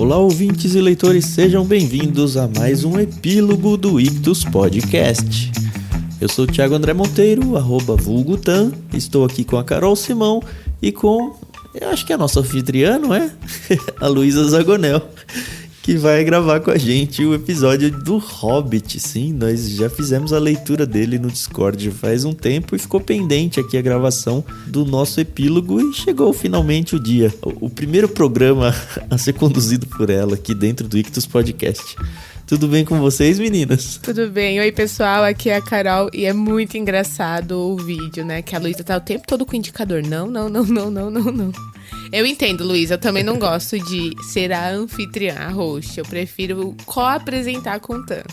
Olá, ouvintes e leitores, sejam bem-vindos a mais um epílogo do Ictus Podcast. Eu sou o Thiago André Monteiro, @vulgutan, estou aqui com a Carol Simão e com, eu acho que é a nossa anfitriã, não é? A Luísa Zagonel, que vai gravar com a gente o episódio do Hobbit. Sim, nós já fizemos a leitura dele no Discord faz um tempo e ficou pendente aqui a gravação do nosso epílogo e chegou finalmente o dia. O primeiro programa a ser conduzido por ela aqui dentro do Ictus Podcast. Tudo bem com vocês, meninas? Tudo bem. Oi, pessoal. Aqui é a Carol e é muito engraçado o vídeo, né? Que a Luísa tá o tempo todo com o indicador. Não. Eu entendo, Luísa. Eu também não gosto de ser a anfitriã, a host. Eu prefiro co-apresentar com o Tan.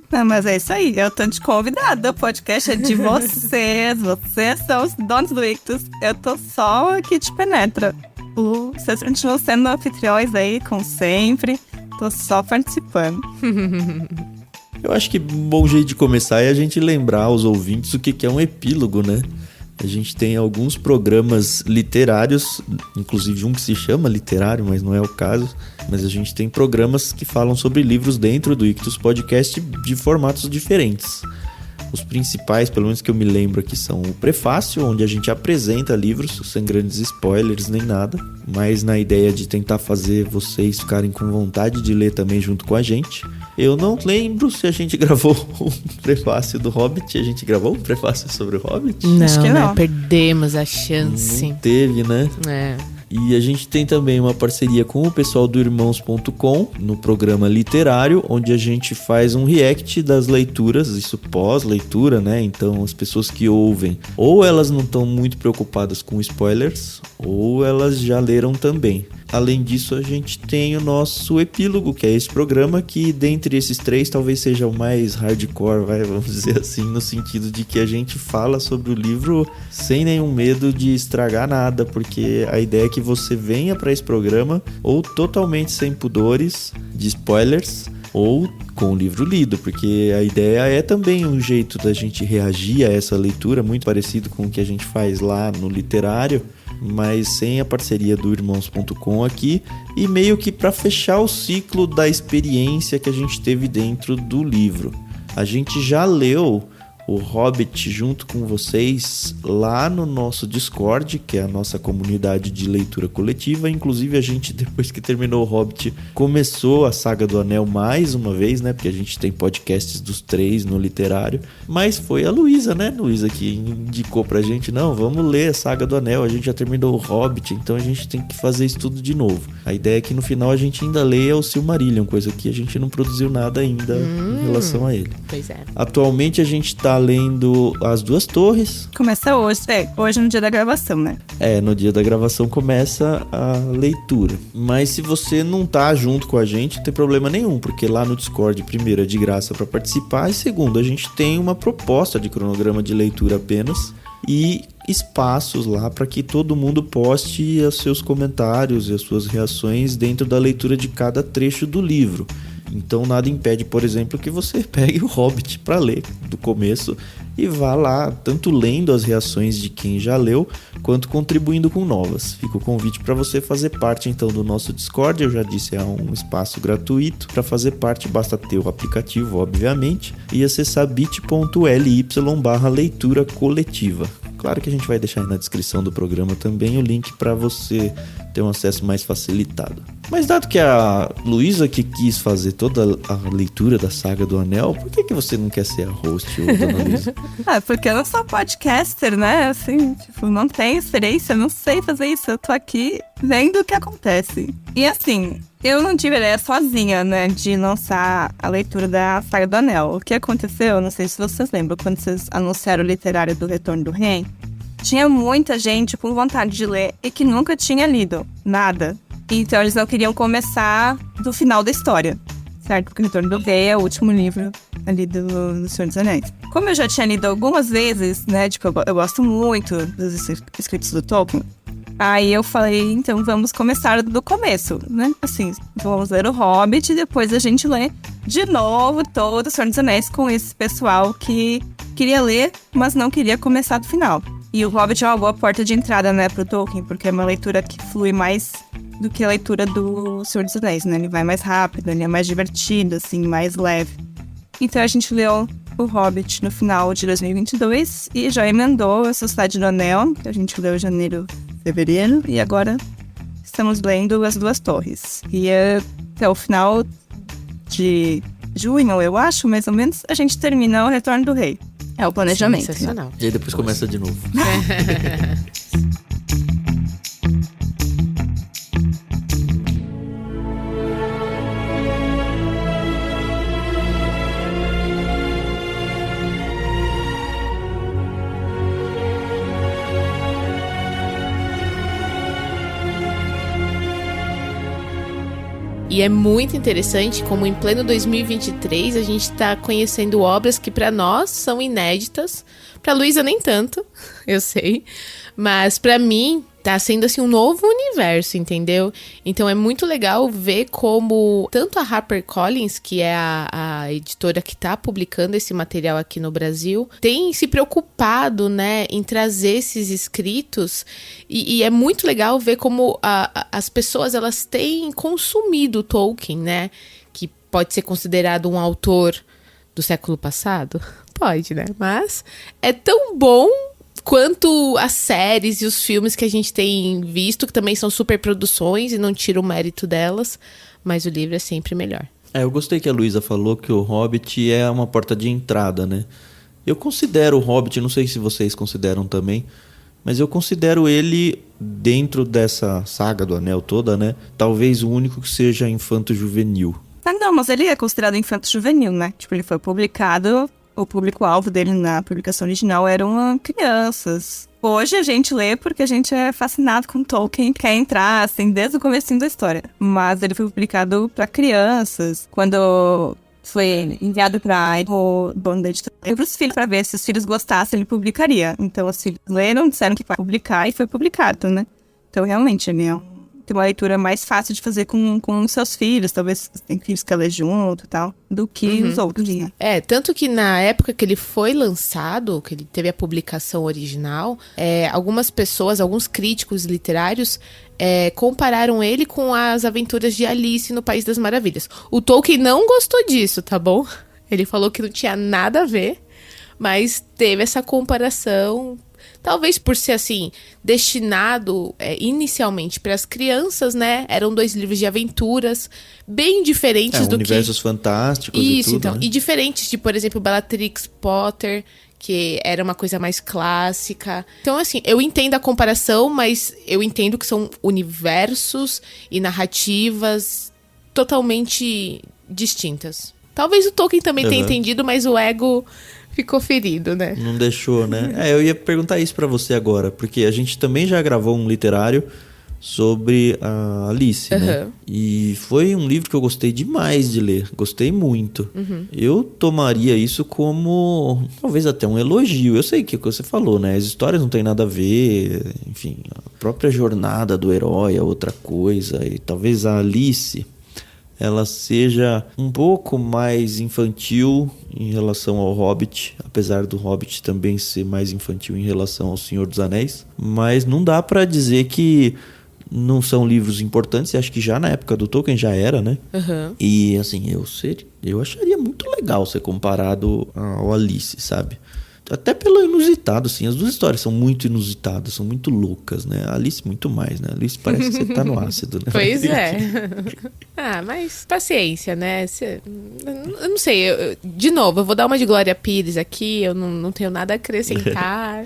Não, mas é isso aí. Eu tô de convidada. O podcast é de vocês. Vocês são os donos do Ictus. Eu tô só aqui de penetra. Vocês continuam sendo anfitriões aí, como sempre. Tô só participando. Eu acho que um bom jeito de começar é a gente lembrar aos ouvintes o que é um epílogo, né? A gente tem alguns programas literários, inclusive um que se chama literário, mas não é o caso. Mas a gente tem programas que falam sobre livros dentro do Ictus Podcast de formatos diferentes. Os principais, pelo menos que eu me lembro aqui, são o prefácio, onde a gente apresenta livros, sem grandes spoilers nem nada, mas na ideia de tentar fazer vocês ficarem com vontade de ler também junto com a gente. Eu não lembro se a gente gravou o prefácio do Hobbit. A gente gravou o prefácio sobre o Hobbit? Não, Acho que não. né? Perdemos a chance. Não teve, né? É. E a gente tem também uma parceria com o pessoal do Irmãos.com no programa literário, onde a gente faz um react das leituras, isso pós-leitura, né? Então as pessoas que ouvem, ou elas não estão muito preocupadas com spoilers, ou elas já leram também. Além disso, a gente tem o nosso epílogo, que é esse programa que, dentre esses três, talvez seja o mais hardcore, vamos dizer assim, no sentido de que a gente fala sobre o livro sem nenhum medo de estragar nada, porque a ideia é que você venha para esse programa ou totalmente sem pudores de spoilers, ou com o livro lido, porque a ideia é também um jeito da gente reagir a essa leitura, muito parecido com o que a gente faz lá no literário, mas sem a parceria do Irmãos.com aqui, e meio que para fechar o ciclo da experiência que a gente teve dentro do livro. A gente já leu o Hobbit junto com vocês lá no nosso Discord, que é a nossa comunidade de leitura coletiva. Inclusive a gente, depois que terminou o Hobbit, começou a Saga do Anel mais uma vez, né? Porque a gente tem podcasts dos três no literário. Mas foi a Luísa, né, Luísa, que indicou pra gente, não, vamos ler a Saga do Anel, a gente já terminou o Hobbit, então a gente tem que fazer isso tudo de novo. A ideia é que no final a gente ainda leia o Silmarillion, coisa que a gente não produziu nada ainda em relação a ele. Pois é. Atualmente a gente tá lendo As Duas Torres. Começa hoje. Hoje no dia da gravação, né? No dia da gravação começa a leitura. Mas se você não tá junto com a gente, não tem problema nenhum, porque lá no Discord, primeiro, é de graça para participar, e segundo, a gente tem uma proposta de cronograma de leitura apenas e espaços lá para que todo mundo poste os seus comentários e as suas reações dentro da leitura de cada trecho do livro. Então nada impede, por exemplo, que você pegue o Hobbit para ler do começo e vá lá, tanto lendo as reações de quem já leu, quanto contribuindo com novas. Fica o convite para você fazer parte então do nosso Discord. Eu já disse, é um espaço gratuito. Para fazer parte basta ter o aplicativo, obviamente, e acessar bit.ly/leitura coletiva. Claro que a gente vai deixar aí na descrição do programa também o link para você ter um acesso mais facilitado. Mas dado que a Luísa que quis fazer toda a leitura da Saga do Anel, por que você não quer ser a host, dona Luísa? Porque eu não sou podcaster, né? Assim, não tenho experiência, não sei fazer isso. Eu tô aqui vendo o que acontece. E assim, eu não tive ideia sozinha, né, de lançar a leitura da Saga do Anel. O que aconteceu, não sei se vocês lembram, quando vocês anunciaram o literário do Retorno do Rei, tinha muita gente com vontade de ler e que nunca tinha lido nada. Então eles não queriam começar do final da história, certo? Porque o Retorno do Rei é o último livro ali do Senhor dos Anéis. Como eu já tinha lido algumas vezes, né, tipo, eu gosto muito dos escritos do Tolkien, aí eu falei, então vamos começar do começo, né? Assim, vamos ler o Hobbit e depois a gente lê de novo todo o Senhor dos Anéis com esse pessoal que queria ler, mas não queria começar do final. E o Hobbit é uma boa porta de entrada, né, pro Tolkien, porque é uma leitura que flui mais do que a leitura do Senhor dos Anéis, né? Ele vai mais rápido, ele é mais divertido, assim, mais leve. Então a gente leu o Hobbit no final de 2022 e já emendou a Sociedade do Anel, que a gente leu em janeiro, fevereiro, e agora estamos lendo As Duas Torres. E até o final de junho, eu acho, mais ou menos, a gente termina o Retorno do Rei. É o planejamento. Sensacional. E aí depois começa de novo. E é muito interessante como em pleno 2023 a gente tá conhecendo obras que pra nós são inéditas. Pra Luísa nem tanto, eu sei. Mas pra mim tá sendo assim um novo universo, entendeu? Então é muito legal ver como tanto a HarperCollins, que é a editora que tá publicando esse material aqui no Brasil, tem se preocupado, né, em trazer esses escritos e é muito legal ver como as pessoas elas têm consumido Tolkien, né, que pode ser considerado um autor do século passado, pode, né, mas é tão bom quanto as séries e os filmes que a gente tem visto, que também são super produções e não tira o mérito delas, mas o livro é sempre melhor. Eu gostei que a Luísa falou que o Hobbit é uma porta de entrada, né? Eu considero o Hobbit, não sei se vocês consideram também, mas eu considero ele, dentro dessa saga do Anel toda, né? Talvez o único que seja infanto-juvenil. Ah, não, mas ele é considerado infanto-juvenil, né? Tipo, ele foi publicado... O público-alvo dele na publicação original eram crianças. Hoje a gente lê porque a gente é fascinado com Tolkien, quer entrar, assim, desde o comecinho da história. Mas ele foi publicado para crianças. Quando foi enviado para o dono da editora, para os filhos, para ver se os filhos gostassem, ele publicaria. Então os filhos leram, disseram que vai publicar e foi publicado, né? Então realmente ele é tem uma leitura mais fácil de fazer com seus filhos, talvez tem filhos que ler junto e tal, do que os outros. Né? Tanto que na época que ele foi lançado, que ele teve a publicação original, algumas pessoas, alguns críticos literários compararam ele com as aventuras de Alice no País das Maravilhas. O Tolkien não gostou disso, tá bom? Ele falou que não tinha nada a ver, mas teve essa comparação. Talvez por ser, assim, destinado inicialmente para as crianças, né? Eram 2 livros de aventuras bem diferentes do universos fantásticos isso, e tudo, então. Né? E diferentes de, por exemplo, Bellatrix Potter, que era uma coisa mais clássica. Então, assim, eu entendo a comparação, mas eu entendo que são universos e narrativas totalmente distintas. Talvez o Tolkien também tenha entendido, mas o ego... ficou ferido, né? Não deixou, né? Eu ia perguntar isso pra você agora, porque a gente também já gravou um literário sobre a Alice, né? E foi um livro que eu gostei demais de ler, gostei muito. Eu tomaria isso como, talvez até um elogio. Eu sei que você falou, né? As histórias não têm nada a ver, enfim, a própria jornada do herói é outra coisa, e talvez a Alice... ela seja um pouco mais infantil em relação ao Hobbit, apesar do Hobbit também ser mais infantil em relação ao Senhor dos Anéis. Mas não dá pra dizer que não são livros importantes, acho que já na época do Tolkien já era, né? E assim, eu acharia muito legal ser comparado ao Alice, sabe? Até pelo inusitado, assim. As duas histórias são muito inusitadas, são muito loucas, né? A Alice muito mais, né? A Alice parece que você tá no ácido, né? Pois é. Mas paciência, né? Eu não sei. De novo, eu vou dar uma de Glória Pires aqui. Eu não tenho nada a acrescentar.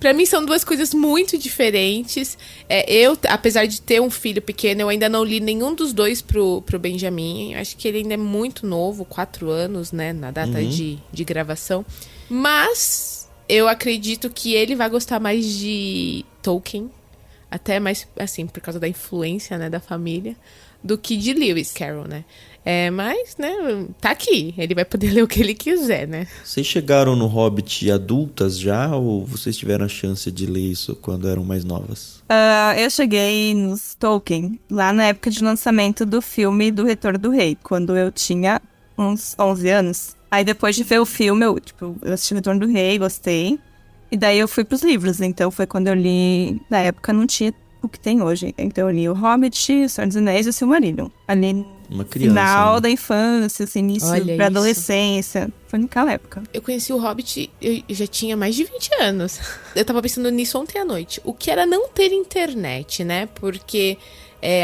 Pra mim são duas coisas muito diferentes. Eu, apesar de ter um filho pequeno, eu ainda não li nenhum dos dois pro Benjamin. Eu acho que ele ainda é muito novo, 4 anos, né? Na data de gravação. Mas eu acredito que ele vai gostar mais de Tolkien, até mais, assim, por causa da influência, né, da família, do que de Lewis Carroll, né? Mas, né, tá aqui. Ele vai poder ler o que ele quiser, né? Vocês chegaram no Hobbit adultas já, ou vocês tiveram a chance de ler isso quando eram mais novas? Eu cheguei nos Tolkien lá na época de lançamento do filme do Retorno do Rei, quando eu tinha uns 11 anos. Aí depois de ver o filme, eu assisti o Retorno do Rei, gostei. E daí eu fui pros livros, então foi quando eu li, na época não tinha o que tem hoje. Então eu li o Hobbit, o Senhor dos Anéis e o Silmarillion. Ali Uma criança, final né? da infância, assim, início Olha pra isso. adolescência. Foi naquela época. Eu conheci o Hobbit, eu já tinha mais de 20 anos. Eu tava pensando nisso ontem à noite. O que era não ter internet, né? Porque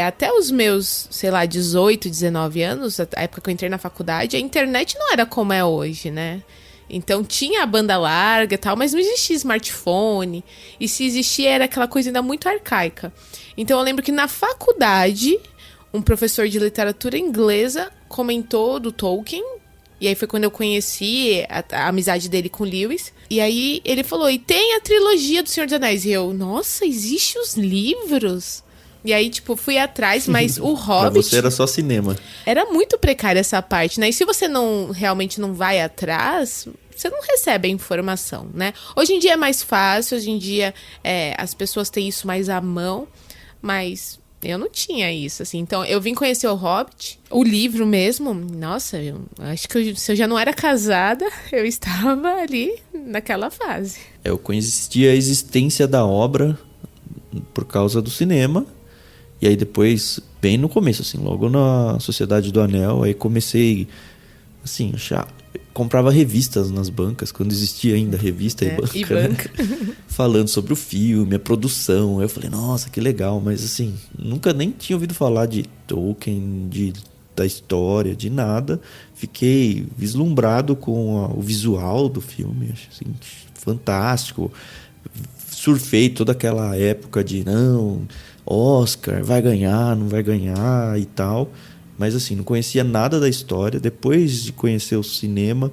até os meus, sei lá, 18, 19 anos, a época que eu entrei na faculdade, a internet não era como é hoje, né? Então tinha a banda larga e tal, mas não existia smartphone. E se existia, era aquela coisa ainda muito arcaica. Então eu lembro que na faculdade, um professor de literatura inglesa comentou do Tolkien. E aí foi quando eu conheci a amizade dele com Lewis. E aí ele falou, e tem a trilogia do Senhor dos Anéis. E eu, nossa, existem os livros? E aí, tipo, fui atrás, mas o Pra Hobbit... você era só cinema. Era muito precária essa parte, né? E se você realmente não vai atrás, você não recebe a informação, né? Hoje em dia é mais fácil, hoje em dia as pessoas têm isso mais à mão, mas eu não tinha isso, assim. Então, eu vim conhecer o Hobbit, o livro mesmo. Nossa, eu acho que se eu já não era casada, eu estava ali naquela fase. Eu conhecia a existência da obra por causa do cinema. E aí depois, bem no começo, assim, logo na Sociedade do Anel, aí comecei, assim, comprava revistas nas bancas, quando existia ainda revista e banca, né? Falando sobre o filme, a produção. Eu falei, nossa, que legal, mas assim, nunca nem tinha ouvido falar de Tolkien, da história, de nada. Fiquei vislumbrado com o visual do filme, assim, fantástico. Surfei toda aquela época de, não, Oscar, vai ganhar, não vai ganhar e tal. Mas assim, não conhecia nada da história. Depois de conhecer o cinema,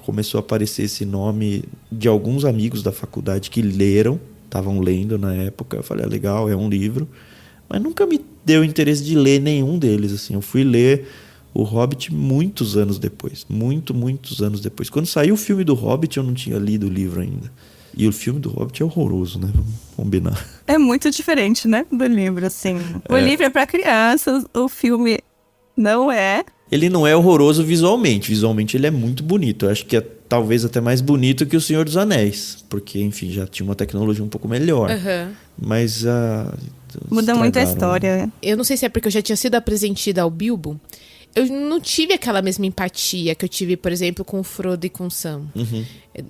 começou a aparecer esse nome de alguns amigos da faculdade que leram, estavam lendo na época. Eu falei, legal, é um livro. Mas nunca me deu interesse de ler nenhum deles. Assim, eu fui ler o Hobbit muitos anos depois. Muitos anos depois. Quando saiu o filme do Hobbit, eu não tinha lido o livro ainda. E o filme do Hobbit é horroroso, né? Vamos combinar. É muito diferente, né, do livro, assim. O livro é pra crianças, o filme não é. Ele não é horroroso visualmente. Visualmente ele é muito bonito. Eu acho que é talvez até mais bonito que o Senhor dos Anéis. Porque, enfim, já tinha uma tecnologia um pouco melhor. Uhum. Mas Muda muito a estragaram, história. né? Eu não sei se é porque eu já tinha sido apresentada ao Bilbo. Eu não tive aquela mesma empatia que eu tive, por exemplo, com o Frodo e com o Sam.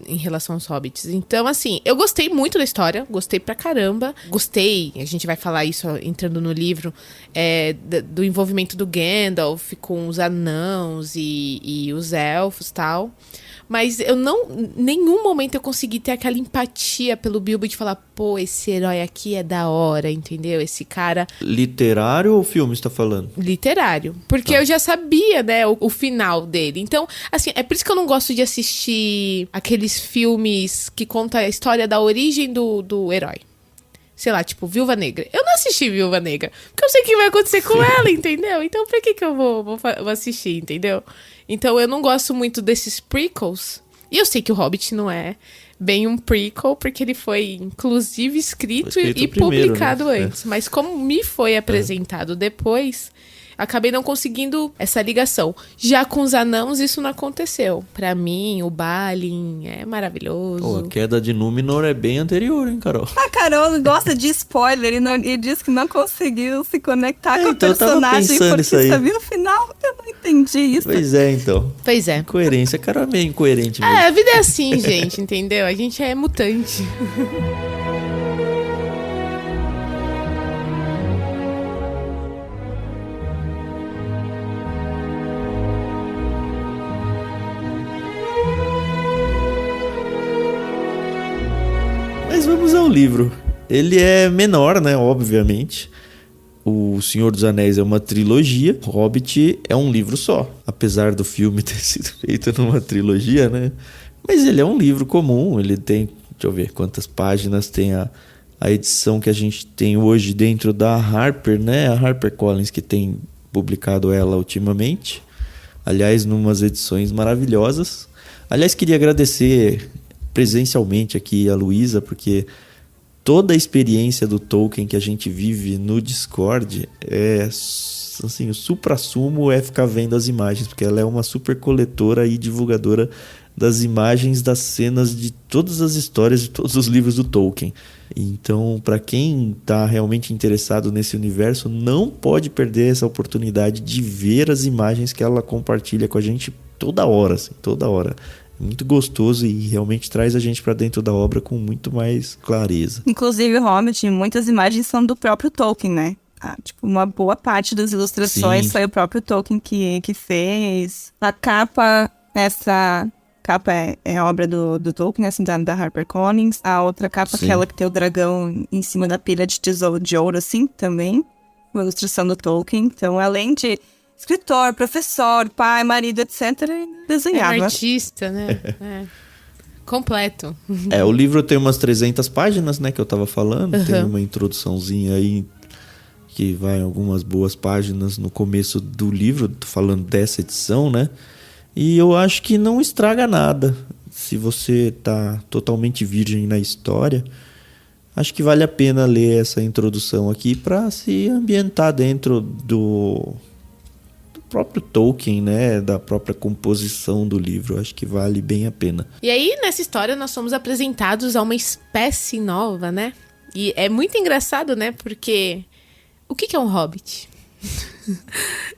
Em relação aos Hobbits. Então, assim, eu gostei muito da história. Gostei pra caramba. Gostei, a gente vai falar isso entrando no livro, do envolvimento do Gandalf com os anãos e os elfos e tal. Mas nenhum momento eu consegui ter aquela empatia pelo Bilbo de falar, pô, esse herói aqui é da hora, entendeu? Esse cara... Literário ou filme você tá falando? Literário. Porque eu já sabia, né, o final dele. Então, assim, é por isso que eu não gosto de assistir aqueles filmes que contam a história da origem do herói. Sei lá, tipo, Viúva Negra. Eu não assisti Viúva Negra, porque eu sei o que vai acontecer com ela, entendeu? Então, pra que eu vou assistir, entendeu? Então, eu não gosto muito desses prequels. E eu sei que o Hobbit não é bem um prequel, porque ele foi, inclusive, escrito e primeiro, publicado né? antes. Mas como me foi apresentado depois... Acabei não conseguindo essa ligação. Já com os anãos, isso não aconteceu. Pra mim, o Balin é maravilhoso. Pô, a queda de Númenor é bem anterior, hein, Carol? A Carol gosta de spoiler e diz que não conseguiu se conectar com o então eu tava personagem pensando porque isso aí. sabia no final. Eu não entendi isso. Pois é, então. Pois é. Incoerência. A Carol é meio incoerente mesmo. A vida é assim, gente, entendeu? A gente é mutante. Mas vamos ao livro. Ele é menor, né? Obviamente. O Senhor dos Anéis é uma trilogia. Hobbit é um livro só. Apesar do filme ter sido feito numa trilogia, né? Mas ele é um livro comum. Ele tem... Deixa eu ver quantas páginas tem a edição que a gente tem hoje dentro da Harper, né? A HarperCollins que tem publicado ela ultimamente. Aliás, numas edições maravilhosas. Aliás, queria agradecer presencialmente aqui a Luísa, porque toda a experiência do Tolkien que a gente vive no Discord é assim, o suprassumo é ficar vendo as imagens, porque ela é uma super coletora e divulgadora das imagens das cenas de todas as histórias de todos os livros do Tolkien. Então, para quem está realmente interessado nesse universo, não pode perder essa oportunidade de ver as imagens que ela compartilha com a gente toda hora, assim, toda hora. Muito gostoso e realmente traz a gente para dentro da obra com muito mais clareza. Inclusive, o Hobbit, muitas imagens são do próprio Tolkien, né? Tipo, uma boa parte das ilustrações Sim. foi o próprio Tolkien que fez. A capa, essa capa é obra do Tolkien, assim, da HarperCollins. A outra capa, Sim. aquela que tem o dragão em cima da pilha de tesouro de ouro, assim, também. Uma ilustração do Tolkien. Então, além de escritor, professor, pai, marido, etc., É desenhava. um artista, né? Completo. O livro tem umas 300 páginas, né, que eu tava falando. Tem uma introduçãozinha aí que vai algumas boas páginas no começo do livro, tô falando dessa edição, né? E eu acho que não estraga nada. Se você tá totalmente virgem na história, acho que vale a pena ler essa introdução aqui para se ambientar dentro do próprio Tolkien, né? Da própria composição do livro. Acho que vale bem a pena. E aí, nessa história, nós somos apresentados a uma espécie nova, né? E é muito engraçado, né? Porque o que é um hobbit?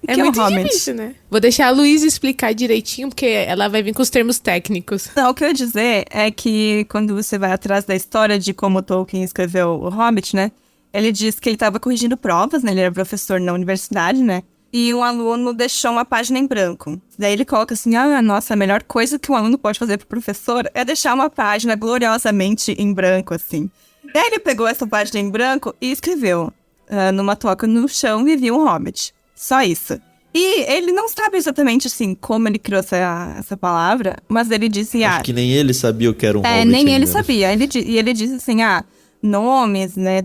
É que é um muito hobbit? difícil, né? Vou deixar a Luísa explicar direitinho, porque ela vai vir com os termos técnicos. Não, o que eu ia dizer é que quando você vai atrás da história de como Tolkien escreveu o Hobbit, né? Ele diz que ele estava corrigindo provas, né? Ele era professor na universidade, né? E um aluno deixou uma página em branco. Daí ele coloca assim, nossa, a melhor coisa que um aluno pode fazer pro professor é deixar uma página gloriosamente em branco, assim. Daí ele pegou essa página em branco e escreveu, numa toca no chão vivia um hobbit. Só isso. E ele não sabe exatamente, assim, como ele criou essa palavra, mas ele disse, Acho que nem ele sabia o que era um hobbit nem ainda, ele né? sabia. E ele disse assim, nomes, né,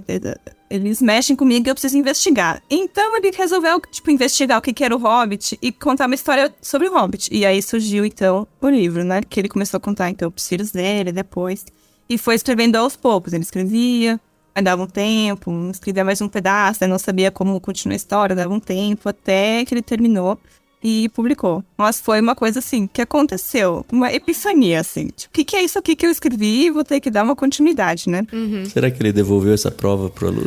eles mexem comigo e eu preciso investigar. Então ele resolveu, investigar o que era o Hobbit e contar uma história sobre o Hobbit. E aí surgiu, então, o livro, né, que ele começou a contar, então, pros filhos dele, depois. E foi escrevendo aos poucos. Ele escrevia, aí dava um tempo, escrevia mais um pedaço, aí não sabia como continuar a história, dava um tempo, até que ele terminou e publicou. Mas foi uma coisa, assim, que aconteceu, uma epifania, assim. Tipo, o que é isso aqui que eu escrevi? Vou ter que dar uma continuidade, né? Será que ele devolveu essa prova pro aluno?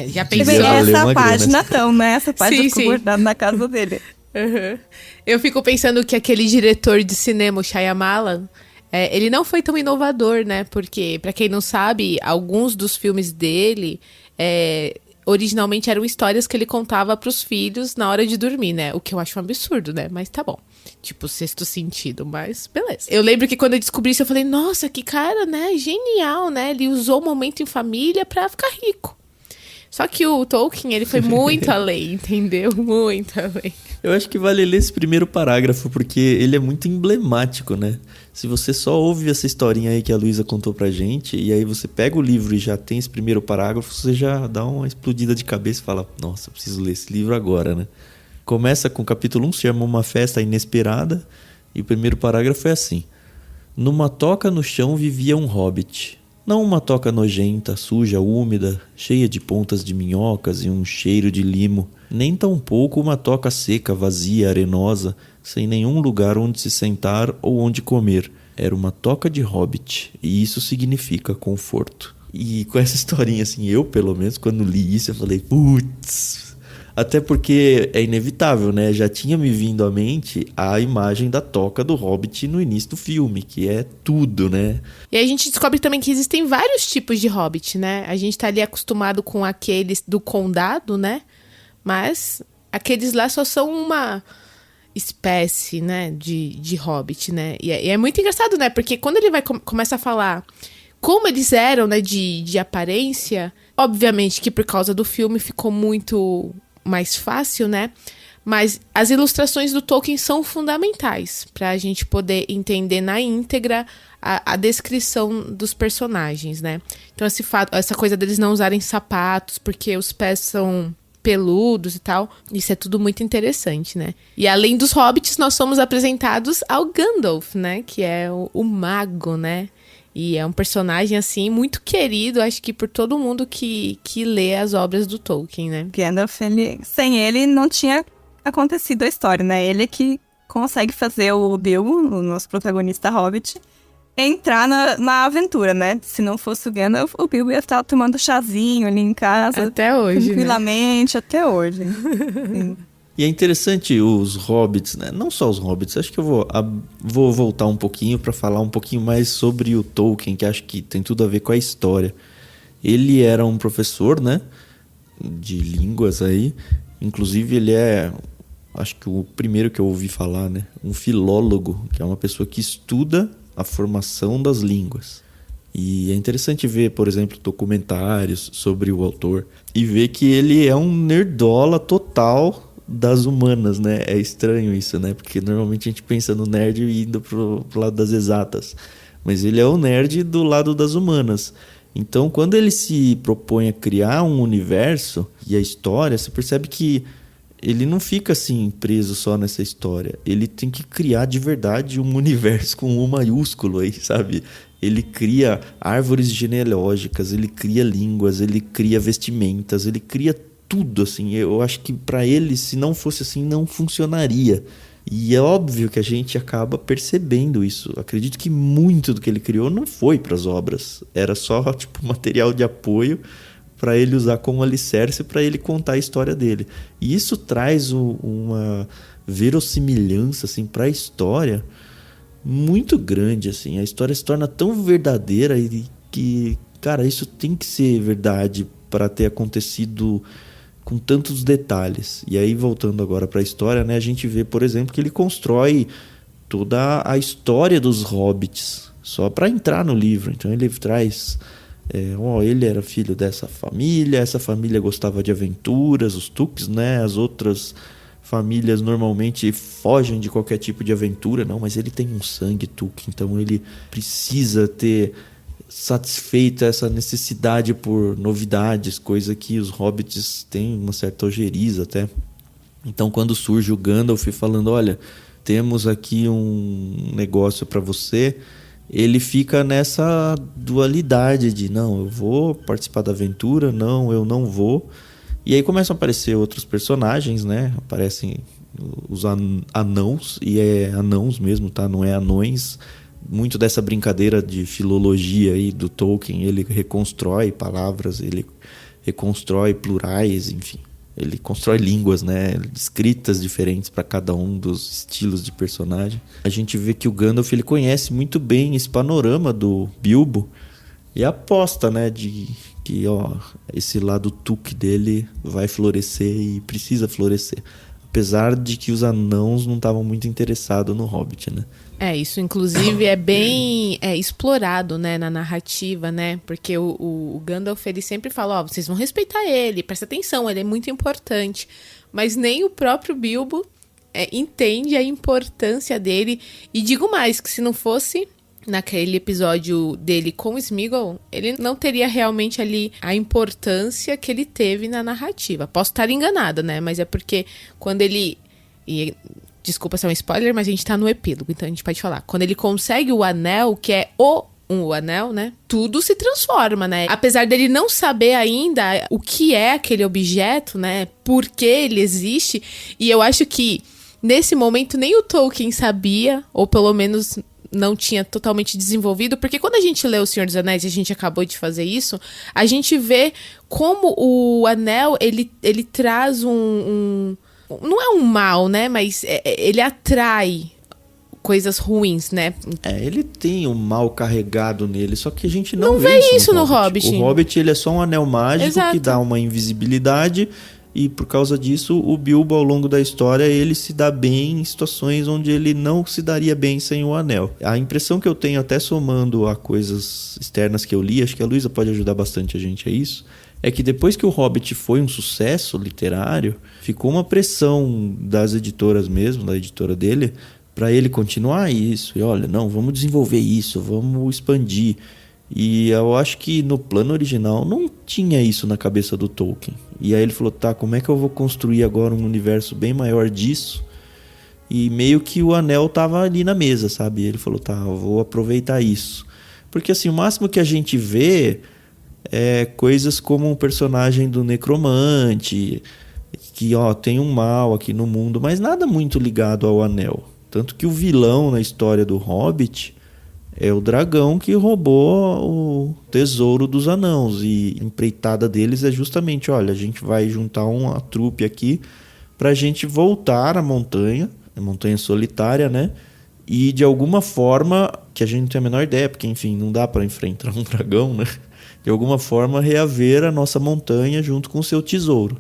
Já Devia pensei. valer Essa uma página grana. tão, né? Essa página Sim, ficou sim. guardada na casa dele. Uhum. Eu fico pensando que aquele diretor de cinema, o Shyamalan, ele não foi tão inovador, né? Porque, pra quem não sabe, alguns dos filmes dele originalmente eram histórias que ele contava pros filhos na hora de dormir, né? O que eu acho um absurdo, né? Mas tá bom. Tipo, Sexto Sentido, mas beleza. Eu lembro que quando eu descobri isso, eu falei, nossa, que cara, né? Genial, né? Ele usou o momento em família pra ficar rico. Só que o Tolkien, ele foi muito além, entendeu? Muito além. Eu acho que vale ler esse primeiro parágrafo, porque ele é muito emblemático, né? Se você só ouve essa historinha aí que a Luísa contou pra gente, e aí você pega o livro e já tem esse primeiro parágrafo, você já dá uma explodida de cabeça e fala, nossa, eu preciso ler esse livro agora, né? Começa com o capítulo 1, se chama Uma Festa Inesperada, e o primeiro parágrafo é assim. Numa toca no chão vivia um hobbit. Não uma toca nojenta, suja, úmida, cheia de pontas de minhocas e um cheiro de limo, nem tampouco uma toca seca, vazia, arenosa, sem nenhum lugar onde se sentar ou onde comer. Era uma toca de hobbit, e isso significa conforto. E com essa historinha, assim, eu, pelo menos, quando li isso, eu falei, putz... Até porque é inevitável, né? Já tinha me vindo à mente a imagem da toca do Hobbit no início do filme, que é tudo, né? E a gente descobre também que existem vários tipos de Hobbit, né? A gente tá ali acostumado com aqueles do condado, né? Mas aqueles lá só são uma espécie, né? De Hobbit, né? E é muito engraçado, né? Porque quando ele começa a falar como eles eram, né? De aparência, obviamente que por causa do filme ficou muito mais fácil, né? Mas as ilustrações do Tolkien são fundamentais para a gente poder entender na íntegra a descrição dos personagens, né? Então essa coisa deles não usarem sapatos porque os pés são peludos e tal, isso é tudo muito interessante, né? E além dos hobbits, nós somos apresentados ao Gandalf, né? Que é o mago, né? E é um personagem, assim, muito querido, acho que por todo mundo que lê as obras do Tolkien, né? Gandalf, sem ele não tinha acontecido a história, né? Ele que consegue fazer o Bilbo, o nosso protagonista Hobbit, entrar na aventura, né? Se não fosse o Gandalf, o Bilbo ia estar tomando chazinho ali em casa. Até hoje, tranquilamente, até hoje. Sim. E é interessante os hobbits, né? Não só os hobbits, acho que eu vou voltar um pouquinho para falar um pouquinho mais sobre o Tolkien, que acho que tem tudo a ver com a história. Ele era um professor, né? De línguas aí. Inclusive ele acho que o primeiro que eu ouvi falar, né? Um filólogo, que é uma pessoa que estuda a formação das línguas. E é interessante ver, por exemplo, documentários sobre o autor e ver que ele é um nerdola total das humanas, né? É estranho isso, né? Porque normalmente a gente pensa no nerd indo pro lado das exatas. Mas ele é o nerd do lado das humanas. Então, quando ele se propõe a criar um universo e a história, você percebe que ele não fica assim preso só nessa história. Ele tem que criar de verdade um universo com um maiúsculo aí, sabe? Ele cria árvores genealógicas, ele cria línguas, ele cria vestimentas, ele cria tudo, assim. Eu acho que para ele, se não fosse assim, não funcionaria. E é óbvio que a gente acaba percebendo isso. Acredito que muito do que ele criou não foi para as obras. Era só tipo material de apoio para ele usar como alicerce para ele contar a história dele. E isso traz uma verossimilhança assim, para a história muito grande. Assim. A história se torna tão verdadeira e que, cara, isso tem que ser verdade para ter acontecido com tantos detalhes. E aí, voltando agora para a história, né, a gente vê, por exemplo, que ele constrói toda a história dos hobbits só para entrar no livro. Então ele traz... ele era filho dessa família, essa família gostava de aventuras, os Tuques, né? As outras famílias normalmente fogem de qualquer tipo de aventura. Não, mas ele tem um sangue Tuque, então ele precisa ter satisfeita essa necessidade por novidades, coisa que os hobbits têm uma certa ojeriza até. Então quando surge o Gandalf falando, olha, temos aqui um negócio para você, ele fica nessa dualidade de não, eu vou participar da aventura, não, eu não vou. E aí começam a aparecer outros personagens, né? Aparecem os anãos, e é anãos mesmo, tá? Não é anões. Muito dessa brincadeira de filologia aí do Tolkien, ele reconstrói palavras, ele reconstrói plurais, enfim. Ele constrói línguas, né, escritas diferentes para cada um dos estilos de personagem. A gente vê que o Gandalf ele conhece muito bem esse panorama do Bilbo e aposta, né, de que esse lado Tuque dele vai florescer e precisa florescer. Apesar de que os anãos não estavam muito interessados no Hobbit, né? Isso inclusive é bem explorado, né, na narrativa, né? Porque o Gandalf, ele sempre fala, vocês vão respeitar ele, presta atenção, ele é muito importante. Mas nem o próprio Bilbo entende a importância dele. E digo mais, que se não fosse naquele episódio dele com o Sméagol, ele não teria realmente ali a importância que ele teve na narrativa. Posso estar enganada, né? Mas é porque quando ele... Desculpa se é um spoiler, mas a gente tá no epílogo, então a gente pode falar. Quando ele consegue o anel, que é o anel, né? Tudo se transforma, né? Apesar dele não saber ainda o que é aquele objeto, né? Por que ele existe. E eu acho que nesse momento nem o Tolkien sabia, ou pelo menos não tinha totalmente desenvolvido, porque quando a gente lê O Senhor dos Anéis, e a gente acabou de fazer isso, a gente vê como o anel, ele traz não é um mal, né? Mas ele atrai coisas ruins, né? Ele tem um mal carregado nele, só que a gente não vê isso no Hobbit. O Hobbit, ele é só um anel mágico. Exato. Que dá uma invisibilidade, e por causa disso, o Bilbo, ao longo da história, ele se dá bem em situações onde ele não se daria bem sem o anel. A impressão que eu tenho, até somando a coisas externas que eu li, acho que a Luísa pode ajudar bastante a gente a isso, é que depois que o Hobbit foi um sucesso literário, ficou uma pressão das editoras mesmo, da editora dele, para ele continuar isso. E olha, não, vamos desenvolver isso, vamos expandir. E eu acho que no plano original não tinha isso na cabeça do Tolkien. E aí ele falou, como é que eu vou construir agora um universo bem maior disso? E meio que o anel tava ali na mesa, sabe? E ele falou, eu vou aproveitar isso. Porque assim, o máximo que a gente vê... coisas como um personagem do Necromante, que tem um mal aqui no mundo, mas nada muito ligado ao anel. Tanto que o vilão na história do Hobbit é o dragão que roubou o tesouro dos anãos. E a empreitada deles é justamente, olha, a gente vai juntar uma trupe aqui pra gente voltar à montanha, a montanha solitária, né? E de alguma forma, que a gente não tem a menor ideia, porque enfim, não dá pra enfrentar um dragão, né? De alguma forma reaver a nossa montanha junto com o seu tesouro.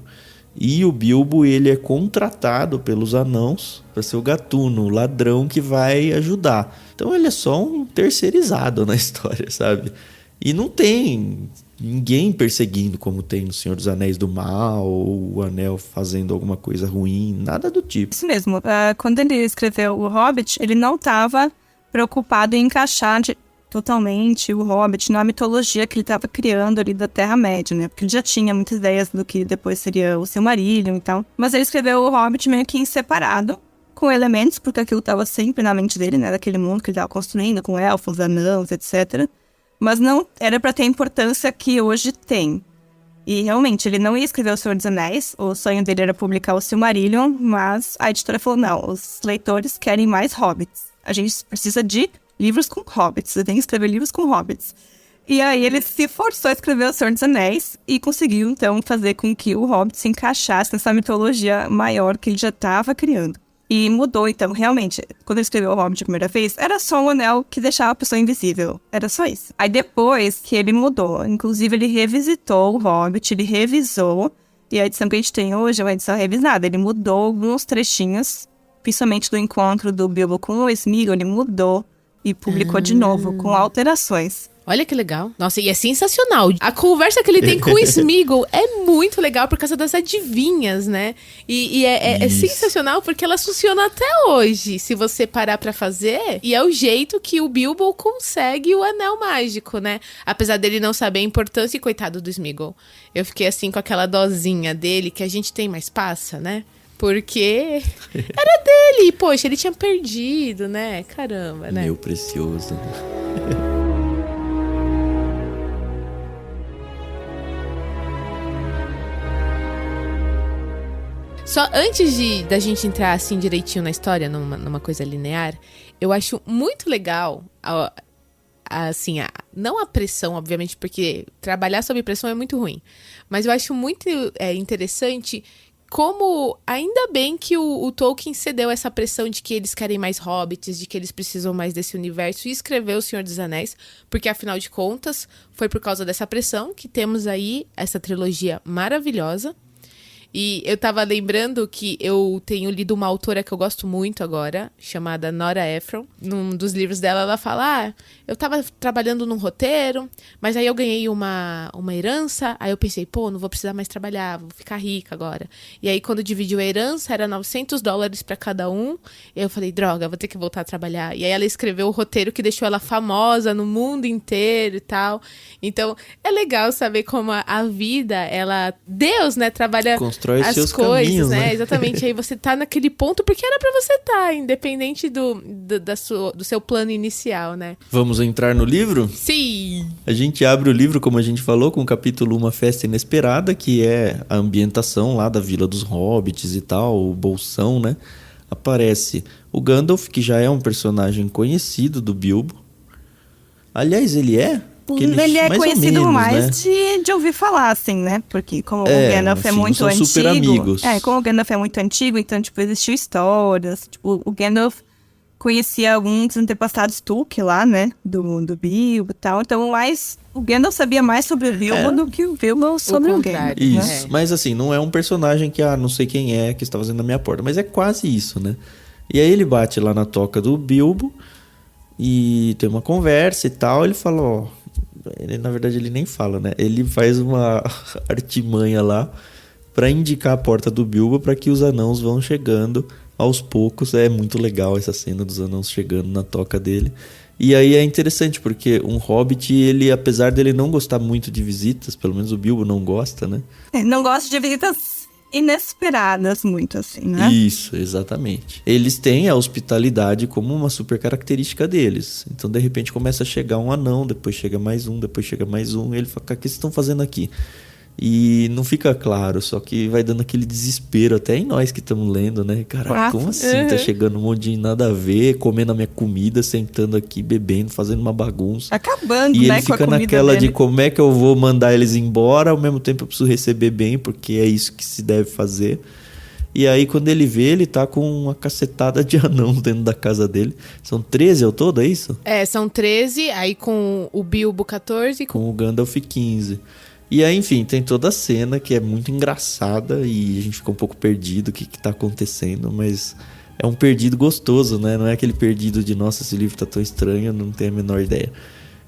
E o Bilbo, ele é contratado pelos anãos para ser o gatuno, o ladrão que vai ajudar. Então ele é só um terceirizado na história, sabe? E não tem ninguém perseguindo como tem no Senhor dos Anéis do Mal, ou o Anel fazendo alguma coisa ruim, nada do tipo. Isso mesmo. Quando ele escreveu o Hobbit, ele não estava preocupado em encaixar totalmente o Hobbit na mitologia que ele estava criando ali da Terra-média, né? Porque ele já tinha muitas ideias do que depois seria o Silmarillion e tal. Mas ele escreveu o Hobbit meio que em separado, com elementos, porque aquilo estava sempre na mente dele, né? Daquele mundo que ele estava construindo, com elfos, anãos, etc. Mas não era para ter a importância que hoje tem. E realmente, ele não ia escrever O Senhor dos Anéis, o sonho dele era publicar o Silmarillion, mas a editora falou, não, os leitores querem mais hobbits. A gente precisa de livros com hobbits, você tem que escrever livros com hobbits. E aí ele se forçou a escrever O Senhor dos Anéis e conseguiu, então, fazer com que o Hobbit se encaixasse nessa mitologia maior que ele já estava criando. E mudou, então, realmente, quando ele escreveu o Hobbit a primeira vez, era só um anel que deixava a pessoa invisível. Era só isso. Aí depois que ele mudou, inclusive ele revisitou o Hobbit, ele revisou, e a edição que a gente tem hoje é uma edição revisada. Ele mudou alguns trechinhos, principalmente do encontro do Bilbo com o Sméagol, ele mudou e publicou de novo, com alterações. Olha que legal. Nossa, e é sensacional. A conversa que ele tem com o Sméagol é muito legal por causa das adivinhas, né? E é sensacional porque elas funcionam até hoje, se você parar pra fazer. E é o jeito que o Bilbo consegue o anel mágico, né? Apesar dele não saber a importância, e coitado do Sméagol. Eu fiquei assim com aquela dosinha dele, que a gente tem, mas passa, né? Porque era dele. Poxa, ele tinha perdido, né? Caramba, né? Meu precioso. Só antes da gente entrar assim direitinho na história, numa coisa linear, eu acho muito legal, assim, não a pressão, obviamente, porque trabalhar sob pressão é muito ruim, mas eu acho muito interessante como, ainda bem que o Tolkien cedeu essa pressão de que eles querem mais hobbits, de que eles precisam mais desse universo, e escreveu O Senhor dos Anéis, porque afinal de contas, foi por causa dessa pressão que temos aí essa trilogia maravilhosa. E eu tava lembrando que eu tenho lido uma autora que eu gosto muito agora, chamada Nora Ephron. Num dos livros dela, ela fala, eu tava trabalhando num roteiro, mas aí eu ganhei uma herança, aí eu pensei, não vou precisar mais trabalhar, vou ficar rica agora. E aí, quando dividiu a herança, era $900 pra cada um, e eu falei, droga, vou ter que voltar a trabalhar. E aí ela escreveu o roteiro que deixou ela famosa no mundo inteiro e tal. Então, é legal saber como a vida, Deus, né, trabalha as seus coisas, caminhos, né? Exatamente. Aí você tá naquele ponto porque era pra você estar, independente do seu plano inicial, né? Vamos entrar no livro? Sim! A gente abre o livro, como a gente falou, com o capítulo Uma Festa Inesperada, que é a ambientação lá da Vila dos Hobbits e tal, o Bolsão, né? Aparece o Gandalf, que já é um personagem conhecido do Bilbo. Aliás, ele é... Ele é conhecido menos, mais, né? de ouvir falar, assim, né? Porque como o Gandalf é muito antigo... super amigos. Como o Gandalf é muito antigo, então, tipo, existiu histórias. Tipo, o Gandalf conhecia alguns antepassados Tolkien lá, né? Do Bilbo e tal. Então, o Gandalf sabia mais sobre o Bilbo do que o Bilbo sobre o Gandalf. Isso, né? Mas assim, não é um personagem que, não sei quem é que está fazendo na minha porta. Mas é quase isso, né? E aí ele bate lá na toca do Bilbo e tem uma conversa e tal. Ele fala, na verdade ele nem fala, né? Ele faz uma artimanha lá pra indicar a porta do Bilbo para que os anãos vão chegando aos poucos. É muito legal essa cena dos anãos chegando na toca dele. E aí é interessante porque um hobbit, ele, apesar dele não gostar muito de visitas, pelo menos o Bilbo não gosta, né? Não gosta de visitas inesperadas muito, assim, né? Isso, exatamente. Eles têm a hospitalidade como uma super característica deles. Então, de repente, começa a chegar um anão, depois chega mais um, depois chega mais um, e ele fala, o que vocês estão fazendo aqui? E não fica claro, só que vai dando aquele desespero, até em nós que estamos lendo, né? Cara, como assim? Tá chegando um monte de nada a ver, comendo a minha comida, sentando aqui, bebendo, fazendo uma bagunça. Acabando, e né, ele com a fica comida naquela dele. de como é que eu vou mandar eles embora, ao mesmo tempo eu preciso receber bem, porque é isso que se deve fazer. E aí, quando ele vê, ele tá com uma cacetada de anão dentro da casa dele. São 13 ao todo, é isso? São 13, aí com o Bilbo 14. Com o Gandalf 15. E aí, enfim, tem toda a cena que é muito engraçada e a gente fica um pouco perdido o que tá acontecendo, mas é um perdido gostoso, né? Não é aquele perdido de, nossa, esse livro tá tão estranho, não tenho a menor ideia.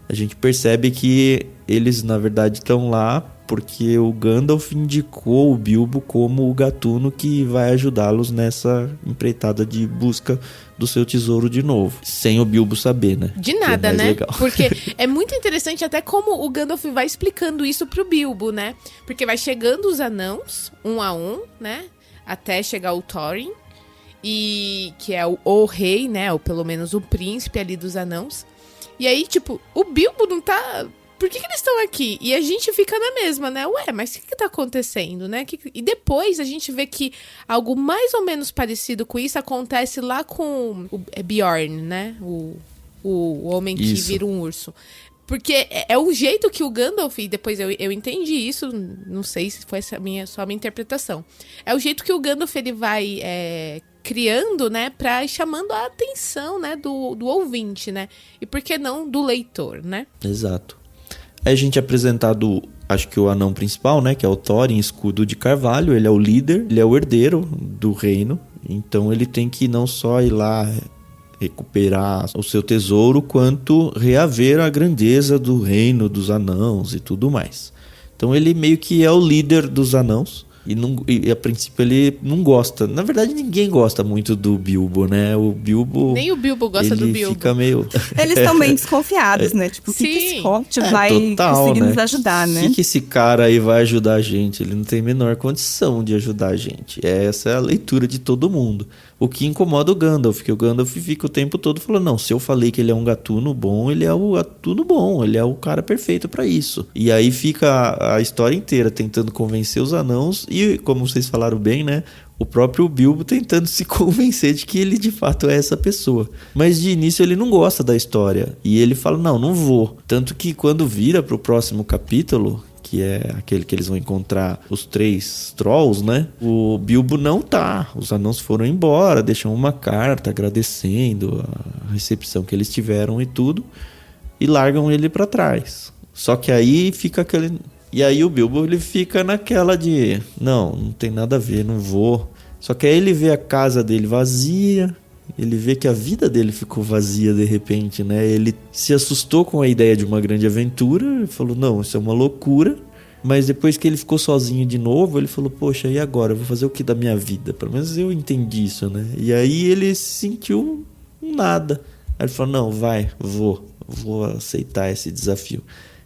A gente percebe que eles, na verdade, estão lá porque o Gandalf indicou o Bilbo como o gatuno que vai ajudá-los nessa empreitada de busca do seu tesouro de novo. Sem o Bilbo saber, né? De nada, né? Legal. Porque é muito interessante até como o Gandalf vai explicando isso pro Bilbo, né? Porque vai chegando os anãos, um a um, né? Até chegar o Thorin, e que é o rei, né? Ou pelo menos o príncipe ali dos anãos. E aí, tipo, o Bilbo não tá... Por que eles estão aqui? E a gente fica na mesma, né? Ué, mas o que tá acontecendo, né? E depois a gente vê que algo mais ou menos parecido com isso acontece lá com o Bjorn, né? O homem que vira um urso. Porque é o jeito que o Gandalf, e depois eu entendi isso, não sei se foi só a minha interpretação. É o jeito que o Gandalf ele vai criando, né, pra chamando a atenção, né, do ouvinte, né? E por que não do leitor, né? Exato. Aí a gente é apresentado, acho que o anão principal, né, que é o Thorin, escudo de carvalho, ele é o líder, ele é o herdeiro do reino, então ele tem que não só ir lá recuperar o seu tesouro, quanto reaver a grandeza do reino dos anãos e tudo mais. Então ele meio que é o líder dos anãos. E a princípio ele não gosta. Na verdade, ninguém gosta muito do Bilbo, né? O Bilbo... Nem o Bilbo gosta do Bilbo. Fica meio... Eles estão bem desconfiados, né? Tipo, o que esse Hobbit vai conseguir nos ajudar, né? O que esse cara aí vai ajudar a gente? Ele não tem a menor condição de ajudar a gente. Essa é a leitura de todo mundo. O que incomoda o Gandalf, que o Gandalf fica o tempo todo falando, não, se eu falei que ele é um gatuno bom, ele é o gatuno bom, ele é o cara perfeito pra isso. E aí fica a história inteira tentando convencer os anãos e, como vocês falaram bem, né, o próprio Bilbo tentando se convencer de que ele de fato é essa pessoa. Mas de início ele não gosta da história e ele fala, não vou. Tanto que quando vira pro próximo capítulo, que é aquele que eles vão encontrar os 3 trolls, né? O Bilbo não tá. Os anãos foram embora, deixam uma carta agradecendo a recepção que eles tiveram e tudo, e largam ele pra trás. Só que aí fica aquele... E aí o Bilbo, ele fica naquela de... Não tem nada a ver, não vou. Só que aí ele vê a casa dele vazia... Ele vê que a vida dele ficou vazia de repente, né? Ele se assustou com a ideia de uma grande aventura e falou, não, isso é uma loucura. Mas depois que ele ficou sozinho de novo, ele falou, poxa, e agora? Eu vou fazer o que da minha vida? Pelo menos eu entendi isso, né? E aí ele se sentiu nada. Aí ele falou, não, vou aceitar esse desafio.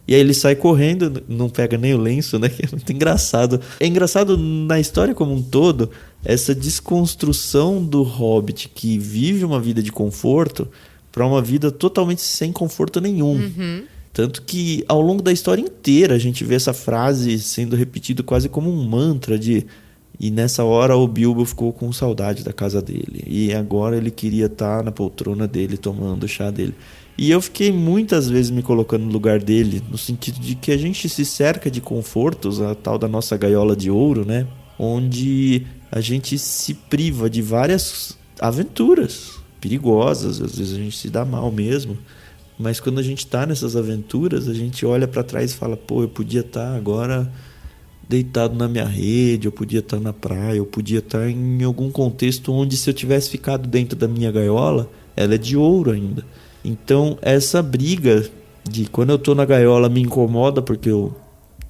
E aí ele sai correndo, não pega nem o lenço, né? Que é muito engraçado. É engraçado na história como um todo, essa desconstrução do Hobbit que vive uma vida de conforto para uma vida totalmente sem conforto nenhum. Uhum. Tanto que ao longo da história inteira a gente vê essa frase sendo repetida quase como um mantra de... E nessa hora o Bilbo ficou com saudade da casa dele. E agora ele queria estar na poltrona dele, tomando o chá dele. E eu fiquei muitas vezes me colocando no lugar dele, no sentido de que a gente se cerca de confortos, a tal da nossa gaiola de ouro, né? Onde a gente se priva de várias aventuras perigosas, às vezes a gente se dá mal mesmo. Mas quando a gente tá nessas aventuras, a gente olha pra trás e fala, pô, eu podia estar agora deitado na minha rede, eu podia estar na praia, eu podia estar em algum contexto onde se eu tivesse ficado dentro da minha gaiola, ela é de ouro ainda. Então essa briga de quando eu tô na gaiola me incomoda porque eu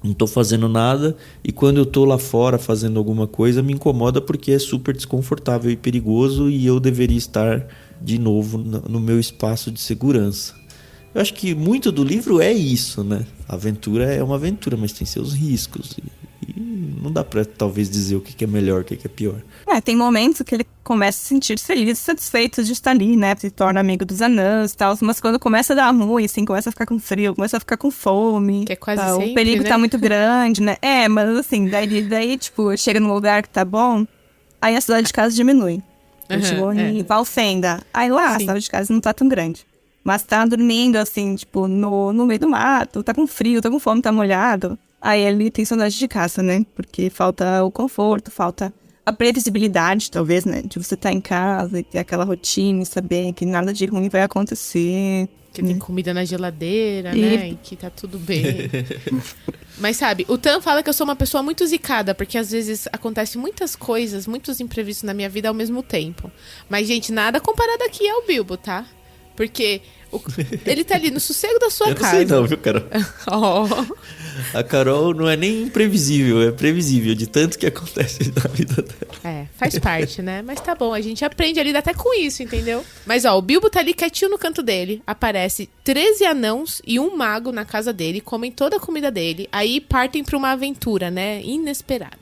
não tô fazendo nada, e quando eu tô lá fora fazendo alguma coisa me incomoda porque é super desconfortável e perigoso e eu deveria estar de novo no meu espaço de segurança. Eu acho que muito do livro é isso, né? A aventura é uma aventura, mas tem seus riscos. E não dá pra talvez dizer o que é melhor, o que é pior. Tem momentos que ele começa a se sentir feliz e satisfeito de estar ali, né? Se torna amigo dos anãs e tal. Mas quando começa a dar ruim, assim, começa a ficar com frio, começa a ficar com fome. Que é quase tá? sempre, O perigo né? tá muito grande, né? Mas assim, daí, tipo, chega num lugar que tá bom, aí a cidade de casa diminui. Chegou em Valfenda. Aí lá, a cidade de casa não tá tão grande. Mas tá dormindo, assim, tipo, no meio do mato, tá com frio, tá com fome, tá molhado. Aí ele tem saudade de casa, né? Porque falta o conforto, falta a previsibilidade, talvez, né? De você estar em casa e ter aquela rotina e saber que nada de ruim vai acontecer. Que tem comida na geladeira, né? E que tá tudo bem. Mas sabe, o Tan fala que eu sou uma pessoa muito zicada, porque às vezes acontecem muitas coisas, muitos imprevistos na minha vida ao mesmo tempo. Mas, gente, nada comparado aqui ao Bilbo, tá? Porque ele tá ali no sossego da sua casa. Eu não sei não, viu, Carol? A Carol não é nem imprevisível, é previsível de tanto que acontece na vida dela. Faz parte, né? Mas tá bom, a gente aprende a lidar até com isso, entendeu? Mas ó, o Bilbo tá ali quietinho no canto dele, aparece 13 anãos e um mago na casa dele, comem toda a comida dele, aí partem pra uma aventura, né? Inesperada.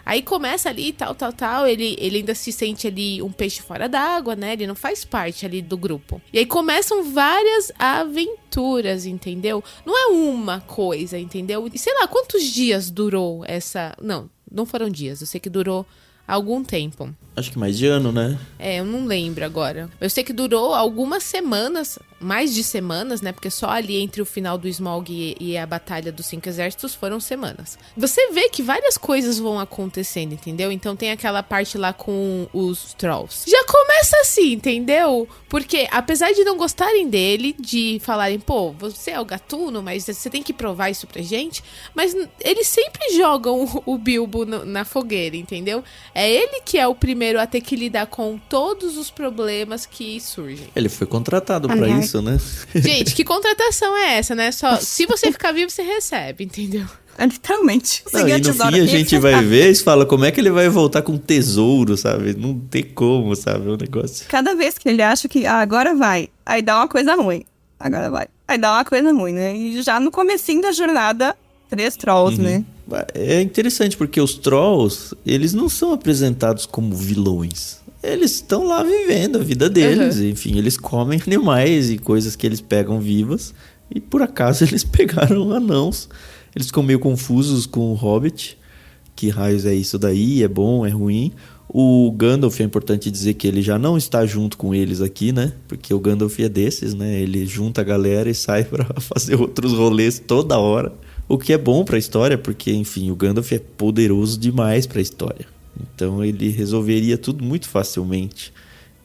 Aí começa ali, tal, ele ainda se sente ali um peixe fora d'água, né? Ele não faz parte ali do grupo. E aí começam várias aventuras, entendeu? Não é uma coisa, entendeu? E sei lá, quantos dias durou essa... Não foram dias, eu sei que durou algum tempo. Acho que mais de ano, né? Eu não lembro agora. Eu sei que durou algumas semanas, mais de semanas, né? Porque só ali entre o final do Smaug e a Batalha dos 5 Exércitos foram semanas. Você vê que várias coisas vão acontecendo, entendeu? Então tem aquela parte lá com os Trolls. Já começa assim, entendeu? Porque apesar de não gostarem dele, de falarem, pô, você é o gatuno, mas você tem que provar isso pra gente. Mas eles sempre jogam o Bilbo na fogueira, entendeu? É ele que é o primeiro a ter que lidar com todos os problemas que surgem. Ele foi contratado pra isso, né? Gente, que contratação é essa, né? Só se você ficar vivo, você recebe, entendeu? Literalmente. Não, e no fim a gente vai ver e fala como é que ele vai voltar com tesouro, sabe? Não tem como, sabe? O negócio. Cada vez que ele acha que agora vai, aí dá uma coisa ruim. Agora vai. Aí dá uma coisa ruim, né? E já no comecinho da jornada, 3 Trolls, né? É interessante porque os Trolls, eles não são apresentados como vilões. Eles estão lá vivendo a vida deles. Enfim, eles comem animais e coisas que eles pegam vivas. E por acaso eles pegaram anãos. Eles ficam meio confusos com o Hobbit. Que raios é isso daí? É bom? É ruim? O Gandalf, é importante dizer que ele já não está junto com eles aqui, né? Porque o Gandalf é desses, né? Ele junta a galera e sai pra fazer outros rolês toda hora. O que é bom pra história, porque, enfim, o Gandalf é poderoso demais pra história. Então ele resolveria tudo muito facilmente.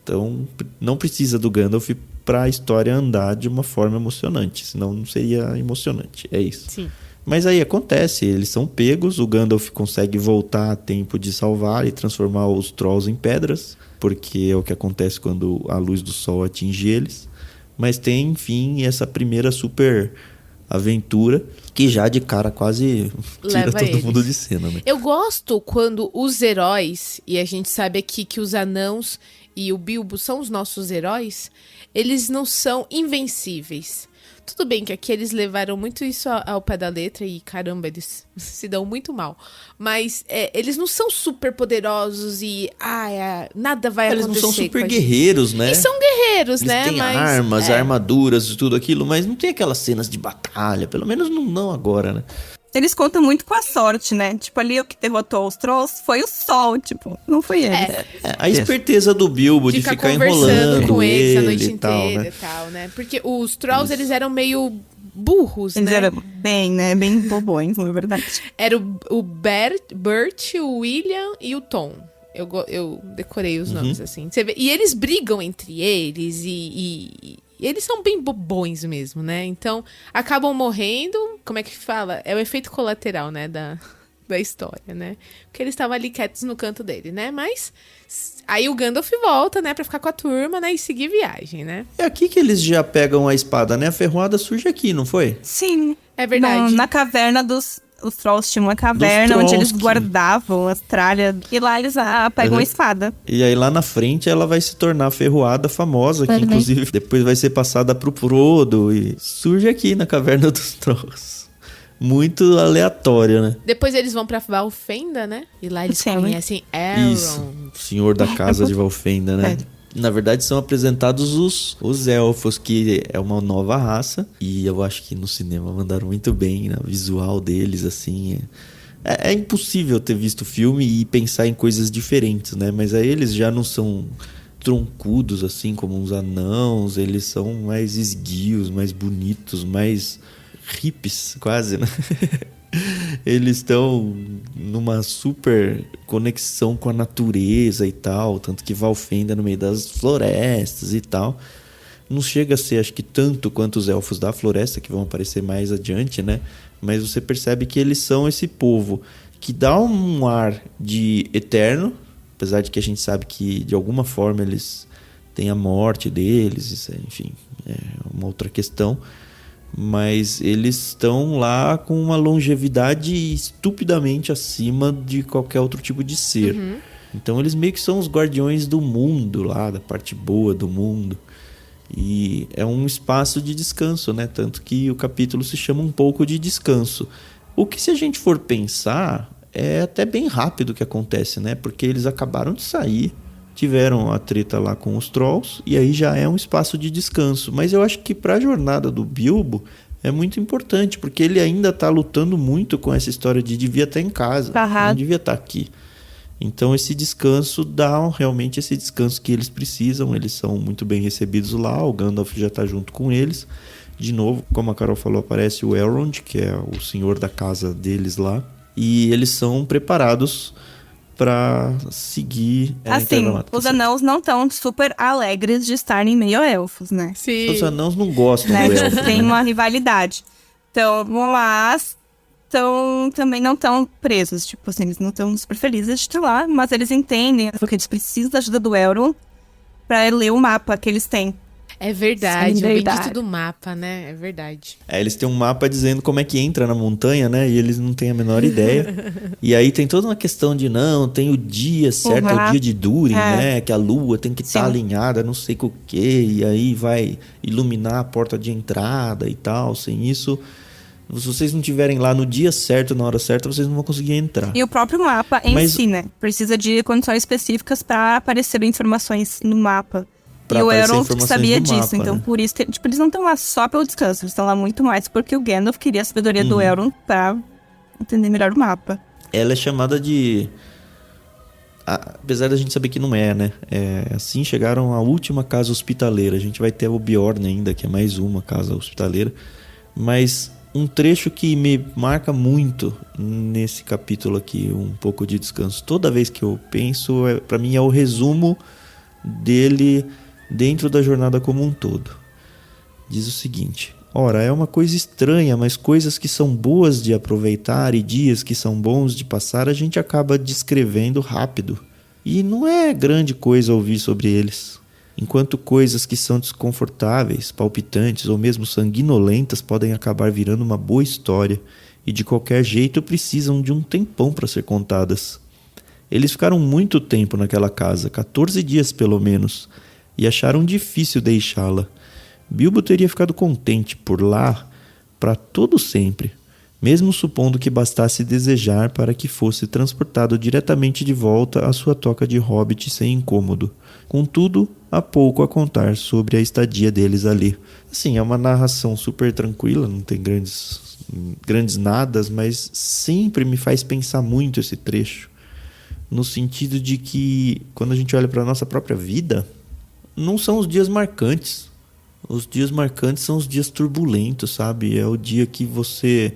Então não precisa do Gandalf pra história andar de uma forma emocionante. Senão não seria emocionante. É isso. Sim. Mas aí acontece, eles são pegos, o Gandalf consegue voltar a tempo de salvar e transformar os Trolls em pedras, porque é o que acontece quando a luz do sol atinge eles. Mas tem, enfim, essa primeira super aventura que já de cara quase tira todo mundo de cena, né? Eu gosto quando os heróis, e a gente sabe aqui que os anãos e o Bilbo são os nossos heróis, eles não são invencíveis. Tudo bem que aqui eles levaram muito isso ao pé da letra e, caramba, eles se dão muito mal. Mas eles não são super poderosos e nada vai acontecer. Eles não são super guerreiros, né? E são guerreiros, eles né? Têm armas, armaduras e tudo aquilo, mas não tem aquelas cenas de batalha. Pelo menos não agora, né? Eles contam muito com a sorte, né? Tipo, ali o que derrotou os Trolls foi o sol, tipo, não foi eles. A esperteza do Bilbo de ficar enrolando com eles a noite e tal, inteira né? e tal, né? Porque os Trolls, eles eram meio burros, eles né? Eram bem, né? Bem bobões, na verdade. Era o Bert, o William e o Tom. Eu decorei os nomes, assim. Você vê, e eles brigam entre eles e eles são bem bobões mesmo, né? Então, acabam morrendo. Como é que fala? É o efeito colateral, né? Da história, né? Porque eles estavam ali quietos no canto dele, né? Mas aí o Gandalf volta, né? Pra ficar com a turma, né? E seguir viagem, né? É aqui que eles já pegam a espada, né? A ferroada surge aqui, não foi? Sim. É verdade. Na caverna os Trolls tinham uma caverna onde eles guardavam as tralhas. E lá eles pegam a espada. E aí lá na frente ela vai se tornar a ferroada famosa, que inclusive depois vai ser passada pro Frodo e surge aqui na caverna dos Trolls. muito aleatória, né? Depois eles vão pra Valfenda, né? E lá eles Sim. conhecem Elrond. Isso, senhor da casa de Valfenda, né? Na verdade, são apresentados os elfos, que é uma nova raça. E eu acho que no cinema mandaram muito bem, né? O visual deles, assim. É impossível ter visto o filme e pensar em coisas diferentes, né? Mas aí eles já não são troncudos, assim, como uns anãos. Eles são mais esguios, mais bonitos, mais hippies, quase, né? Eles estão numa super conexão com a natureza e tal, tanto que Valfenda no meio das florestas e tal. Não chega a ser, acho que, tanto quanto os elfos da floresta, que vão aparecer mais adiante, né? Mas você percebe que eles são esse povo que dá um ar de eterno, apesar de que a gente sabe que, de alguma forma, eles têm a morte deles, isso é, enfim, é uma outra questão. Mas eles estão lá com uma longevidade estupidamente acima de qualquer outro tipo de ser. Uhum. Então eles meio que são os guardiões do mundo lá, da parte boa do mundo. E é um espaço de descanso, né? Tanto que o capítulo se chama um pouco de descanso. O que, se a gente for pensar, é até bem rápido que acontece, né? Porque eles acabaram de sair, tiveram a treta lá com os Trolls, e aí já é um espaço de descanso. Mas eu acho que para a jornada do Bilbo é muito importante, porque ele ainda está lutando muito com essa história de devia estar em casa, não devia estar aqui. Então esse descanso dá realmente esse descanso que eles precisam. Eles são muito bem recebidos lá, o Gandalf já está junto com eles. De novo, como a Carol falou, aparece o Elrond, que é o senhor da casa deles lá. E eles são preparados para seguir... Assim, os anãos não estão super alegres de estarem meio elfos, né? Sim. Os anãos não gostam Né? do elfo. Tem uma rivalidade. Então, mas também não estão presos. Tipo assim, eles não estão super felizes de estar lá, mas eles entendem porque eles precisam da ajuda do Elrond para ler o mapa que eles têm. É verdade, Sim, o verdade. bendito do mapa, né? É verdade. Eles têm um mapa dizendo como é que entra na montanha, né? E eles não têm a menor ideia. E aí tem toda uma questão de, não, tem o dia certo, é o dia de Durin, né? Que a lua tem que estar alinhada, não sei com o quê. E aí vai iluminar a porta de entrada e tal. Sem isso, se vocês não estiverem lá no dia certo, na hora certa, vocês não vão conseguir entrar. E o próprio mapa em si, né? Precisa de condições específicas para aparecer informações no mapa. Pra e o aparecer Elrond informações sabia no disso, mapa, então né? por isso que, tipo, eles não estão lá só pelo descanso, eles estão lá muito mais porque o Gandalf queria a sabedoria do Elrond pra entender melhor o mapa. Ela é chamada de... Apesar da gente saber que não é, né? Assim chegaram à última casa hospitaleira. A gente vai ter o Bjorn ainda, que é mais uma casa hospitaleira. Mas um trecho que me marca muito nesse capítulo aqui, um pouco de descanso. Toda vez que eu penso, pra mim é o resumo dele dentro da jornada como um todo. Diz o seguinte: ora, é uma coisa estranha, mas coisas que são boas de aproveitar e dias que são bons de passar, a gente acaba descrevendo rápido. E não é grande coisa ouvir sobre eles. Enquanto coisas que são desconfortáveis, palpitantes ou mesmo sanguinolentas podem acabar virando uma boa história e de qualquer jeito precisam de um tempão para ser contadas. Eles ficaram muito tempo naquela casa, 14 dias pelo menos, e acharam difícil deixá-la. Bilbo teria ficado contente por lá para todo sempre, mesmo supondo que bastasse desejar para que fosse transportado diretamente de volta à sua toca de hobbit sem incômodo. Contudo, há pouco a contar sobre a estadia deles ali. Assim, é uma narração super tranquila, não tem grandes nadas, mas sempre me faz pensar muito esse trecho. No sentido de que, quando a gente olha para a nossa própria vida, não são os dias marcantes. Os dias marcantes são os dias turbulentos, sabe? É o dia que você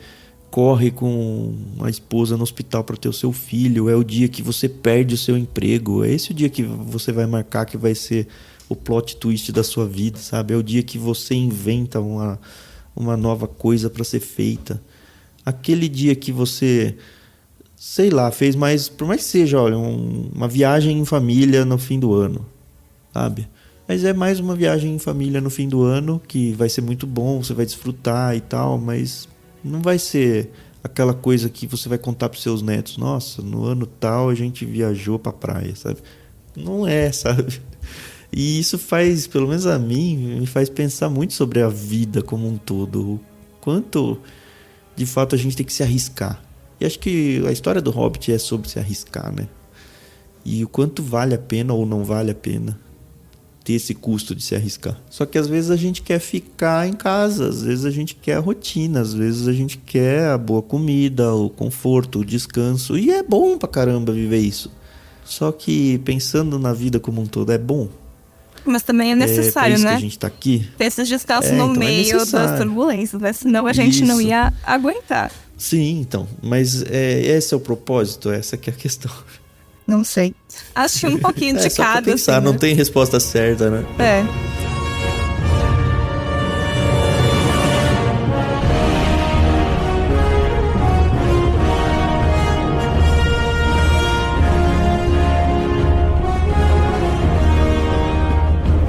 corre com a esposa no hospital para ter o seu filho. É o dia que você perde o seu emprego. É esse o dia que você vai marcar que vai ser o plot twist da sua vida, sabe? É o dia que você inventa uma nova coisa para ser feita. Aquele dia que você... sei lá, fez mais... por mais que seja, olha, uma viagem em família no fim do ano, sabe? Mas é mais uma viagem em família no fim do ano, que vai ser muito bom, você vai desfrutar e tal, mas não vai ser aquela coisa que você vai contar pros seus netos. Nossa, no ano tal a gente viajou pra praia, sabe? Não é, sabe? E isso faz, pelo menos a mim, me faz pensar muito sobre a vida como um todo. O quanto... de fato a gente tem que se arriscar. E acho que a história do Hobbit é sobre se arriscar, né? E o quanto vale a pena ou não vale a pena ter esse custo de se arriscar. Só que às vezes a gente quer ficar em casa, às vezes a gente quer a rotina, às vezes a gente quer a boa comida, o conforto, o descanso. E é bom pra caramba viver isso. Só que pensando na vida como um todo, é bom. Mas também é necessário, isso né? Que a gente tá aqui. Ter esses descansos no então meio das turbulências, né? Senão a gente não ia aguentar. Sim, então. Mas esse é o propósito, essa que é a questão. Não sei. Acho que um pouquinho de só pra cada. pensar, assim, não né? tem resposta certa, né? É.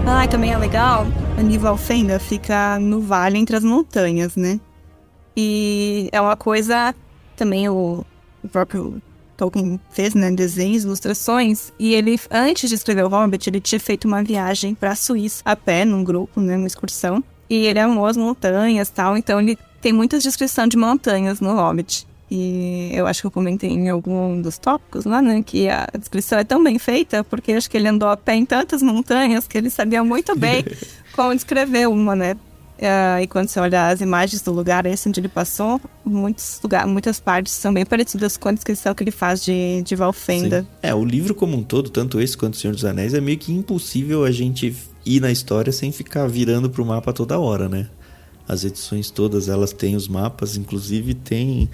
Ah, também é legal. A Nivalfenda fica no vale entre as montanhas, né? E é uma coisa também o próprio Tolkien fez, né, desenhos, ilustrações, e ele, antes de escrever o Hobbit, ele tinha feito uma viagem pra Suíça, a pé, num grupo, né, uma excursão, e ele amou as montanhas e tal, então ele tem muita descrição de montanhas no Hobbit. E eu acho que eu comentei em algum dos tópicos lá, né, que a descrição é tão bem feita, porque acho que ele andou a pé em tantas montanhas que ele sabia muito bem como descrever uma, né. E quando você olha as imagens do lugar, esse onde ele passou, muitas partes são bem parecidas com a descrição que ele faz de Valfenda. Sim. O livro como um todo, tanto esse quanto o Senhor dos Anéis, é meio que impossível a gente ir na história sem ficar virando pro mapa toda hora, né? As edições todas, elas têm os mapas, inclusive tem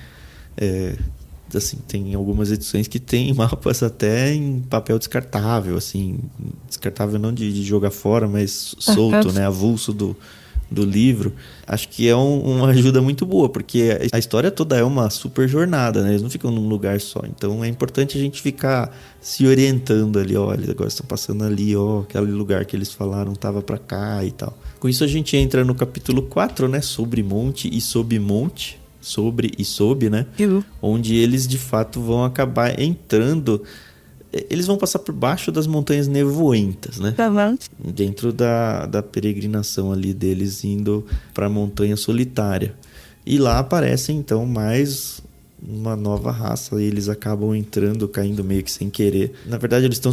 algumas edições que tem mapas até em papel descartável, assim, descartável não de jogar fora, mas solto, né? Avulso do livro. Acho que é uma ajuda muito boa, porque a história toda é uma super jornada, né? Eles não ficam num lugar só. Então é importante a gente ficar se orientando ali. Olha, agora estão passando ali, aquele lugar que eles falaram tava pra cá e tal. Com isso a gente entra no capítulo 4, né? Sobre monte e sob monte. Sobre e sob, né? Onde eles de fato vão acabar entrando. Eles vão passar por baixo das montanhas nevoentas, né? Dentro da peregrinação ali deles indo para a montanha solitária. E lá aparecem então mais uma nova raça e eles acabam entrando, caindo meio que sem querer. Na verdade eles estão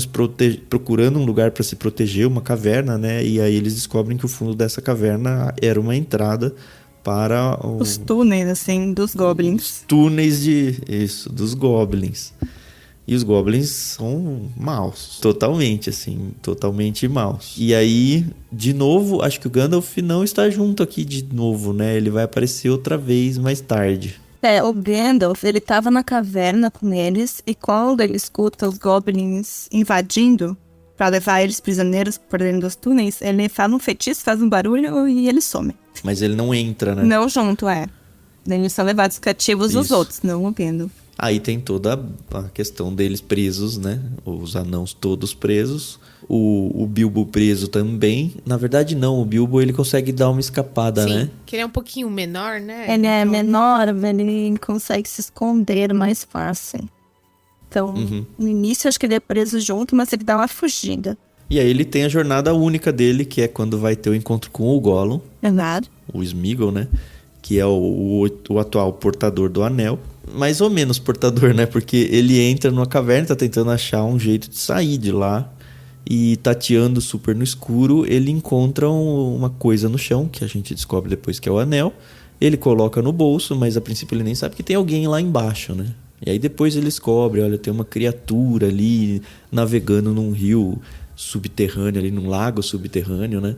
procurando um lugar para se proteger, uma caverna, né? E aí eles descobrem que o fundo dessa caverna era uma entrada para os túneis, assim, dos goblins. Os túneis dos goblins. E os goblins são maus. Totalmente maus. E aí, de novo, acho que o Gandalf não está junto aqui de novo, né? Ele vai aparecer outra vez mais tarde. O Gandalf, ele tava na caverna com eles, e quando ele escuta os goblins invadindo pra levar eles prisioneiros por dentro dos túneis, ele faz um feitiço, faz um barulho e ele some. Mas ele não entra, né? Não junto, Eles são levados cativos os outros, não o Gandalf. Aí tem toda a questão deles presos, né? Os anãos todos presos. O Bilbo preso também. Na verdade, não. O Bilbo, ele consegue dar uma escapada, Sim, né? Que ele é um pouquinho menor, né? Ele é menor, ele consegue se esconder mais fácil. Então, no início, acho que ele é preso junto, mas ele dá uma fugida. E aí ele tem a jornada única dele, que é quando vai ter o encontro com o Gollum. Exato. O Sméagol, né? Que é o atual portador do anel. Mais ou menos portador, né? Porque ele entra numa caverna, tá tentando achar um jeito de sair de lá. E tateando super no escuro, ele encontra uma coisa no chão, que a gente descobre depois que é o anel. Ele coloca no bolso, mas a princípio ele nem sabe que tem alguém lá embaixo, né? E aí depois ele descobre, olha, tem uma criatura ali navegando num rio subterrâneo, ali num lago subterrâneo, né?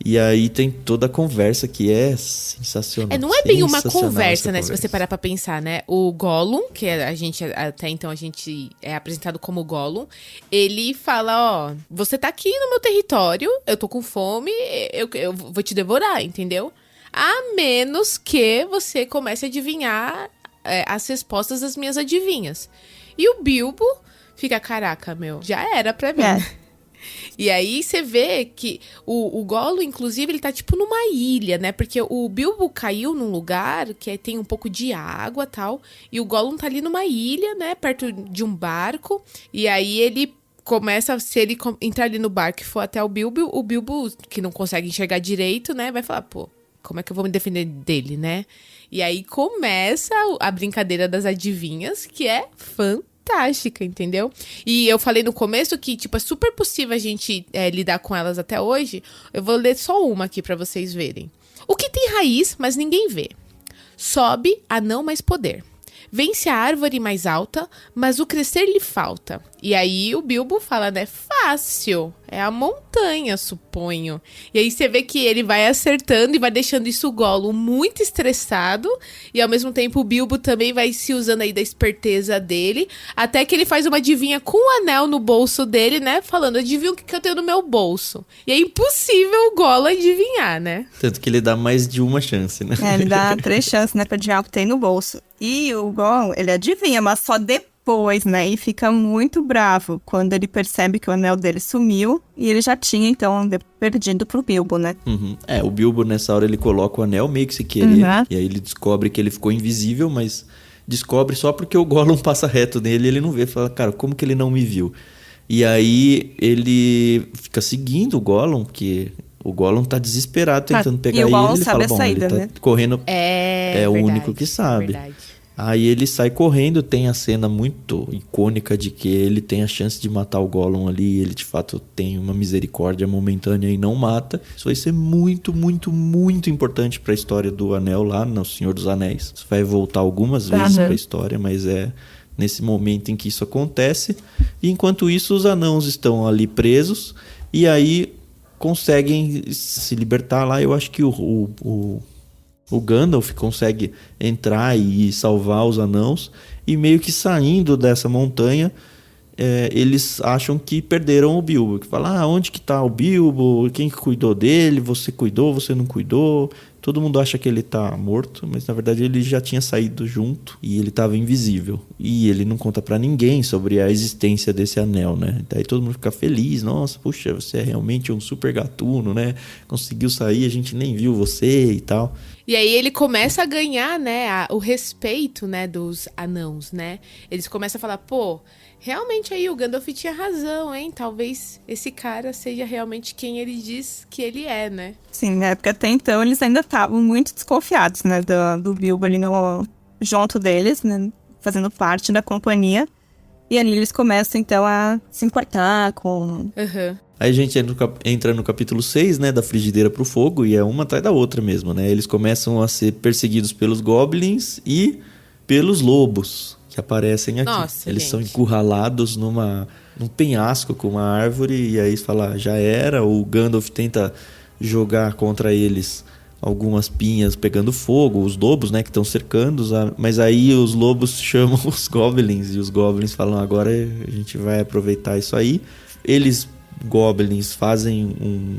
E aí tem toda a conversa que é sensacional. Não é bem uma conversa, né? Se você parar pra pensar, né? O Gollum, que a gente, até então a gente é apresentado como Gollum, ele fala, você tá aqui no meu território, eu tô com fome, eu vou te devorar, entendeu? A menos que você comece a adivinhar as respostas das minhas adivinhas. E o Bilbo fica, caraca, já era pra mim. E aí você vê que o Gollum, inclusive, ele tá tipo numa ilha, né? Porque o Bilbo caiu num lugar que tem um pouco de água e tal. E o Gollum tá ali numa ilha, né? Perto de um barco. E aí ele começa, se ele entrar ali no barco e for até o Bilbo, que não consegue enxergar direito, né? Vai falar, como é que eu vou me defender dele, né? E aí começa a brincadeira das adivinhas, que é fantástica, entendeu? E eu falei no começo que, tipo, é super possível a gente lidar com elas até hoje. Eu vou ler só uma aqui pra vocês verem. O que tem raiz, mas ninguém vê. Sobe a não mais poder. Vence a árvore mais alta, mas o crescer lhe falta. E aí o Bilbo fala, né? Fácil. É a montanha, suponho. E aí você vê que ele vai acertando e vai deixando isso o Gollum muito estressado. E ao mesmo tempo o Bilbo também vai se usando aí da esperteza dele. Até que ele faz uma adivinha com o anel no bolso dele, né? Falando, adivinha o que eu tenho no meu bolso. E é impossível o Gollum adivinhar, né? Tanto que ele dá mais de uma chance, né? Ele dá 3 chances, né, pra adivinhar o que tem no bolso. E o Gollum, ele adivinha, mas só depois, né? E fica muito bravo quando ele percebe que o anel dele sumiu. E ele já tinha, então, perdido pro Bilbo, né? Uhum. O Bilbo nessa hora ele coloca o anel meio que sem querer. Uhum. E aí ele descobre que ele ficou invisível, mas descobre só porque o Gollum passa reto nele e ele não vê. Fala, cara, como que ele não me viu? E aí ele fica seguindo o Gollum, porque o Gollum tá desesperado tentando pegar e o ele. Gollum Ele sabe fala, a saída, ele tá né? correndo. É o verdade, único que sabe. Verdade. Aí ele sai correndo, tem a cena muito icônica de que ele tem a chance de matar o Gollum ali, ele de fato tem uma misericórdia momentânea e não mata. Isso vai ser muito, muito, muito importante para a história do Anel lá no Senhor dos Anéis. Isso vai voltar algumas vezes para a história, mas é nesse momento em que isso acontece. E enquanto isso, os anãos estão ali presos e aí conseguem se libertar lá. Eu acho que o Gandalf consegue entrar e salvar os anãos. E meio que saindo dessa montanha, eles acham que perderam o Bilbo. Que fala, onde que tá o Bilbo? Quem que cuidou dele? Você cuidou? Você não cuidou? Todo mundo acha que ele tá morto, mas na verdade ele já tinha saído junto e ele tava invisível. E ele não conta pra ninguém sobre a existência desse anel, né? Daí todo mundo fica feliz. Nossa, puxa, você é realmente um super gatuno, né? Conseguiu sair, a gente nem viu você e tal. E aí ele começa a ganhar, né, o respeito, né, dos anãos, né? Eles começam a falar, pô, realmente aí o Gandalf tinha razão, hein? Talvez esse cara seja realmente quem ele diz que ele é, né? Sim, né? Porque até então eles ainda estavam muito desconfiados, né? Do Bilbo ali junto deles, né? Fazendo parte da companhia. E ali eles começam, então, a se importar com... Uhum. Aí a gente entra no capítulo 6, né, da frigideira pro fogo, e é uma atrás da outra mesmo, né? Eles começam a ser perseguidos pelos goblins e pelos lobos que aparecem aqui. Nossa, eles gente. são encurralados num penhasco com uma árvore, e aí fala, já era. O Gandalf tenta jogar contra eles algumas pinhas pegando fogo, os lobos, né, que estão cercando, mas aí os lobos chamam os goblins, e os goblins falam, agora a gente vai aproveitar isso aí. Eles, goblins, fazem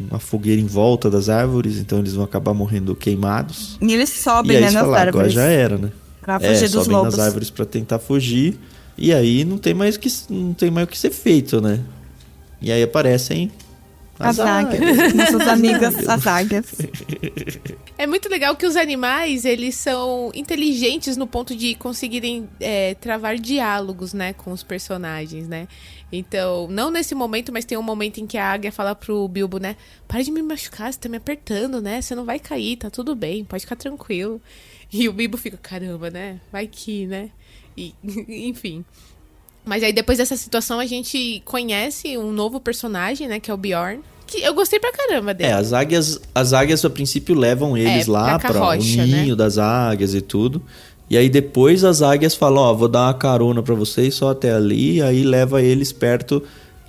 uma fogueira em volta das árvores, então eles vão acabar morrendo queimados. E eles sobem, E aí né, eles nas falam, agora árvores. já era, né? Pra fugir dos sobem lobos. nas árvores pra tentar fugir, e aí não tem mais o que ser feito, né? E aí aparecem As águias. Nossas amigas, as águias. É muito legal que os animais, eles são inteligentes no ponto de conseguirem travar diálogos, né, com os personagens, né? Então, não nesse momento, mas tem um momento em que a águia fala pro Bilbo, né? Para de me machucar, você tá me apertando, né? Você não vai cair, tá tudo bem, pode ficar tranquilo. E o Bilbo fica, caramba, né? Vai que, né? E, enfim. Mas aí depois dessa situação a gente conhece um novo personagem, né? Que é o Bjorn. Que eu gostei pra caramba dele. As águias a princípio levam eles lá pra para o carroça, ninho, né? das águias e tudo. E aí depois as águias falam, vou dar uma carona pra vocês só até ali, aí leva eles perto.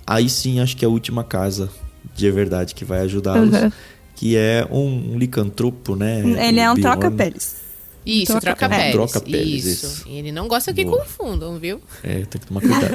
Aí sim, acho que é a última casa de verdade que vai ajudá-los. Uhum. Que é um licantropo, né? Ele é um Bjorn. troca-peles. Isso, troca-peles. Troca-peles, isso. isso. E ele não gosta que Boa. confundam, viu? Tem que tomar cuidado.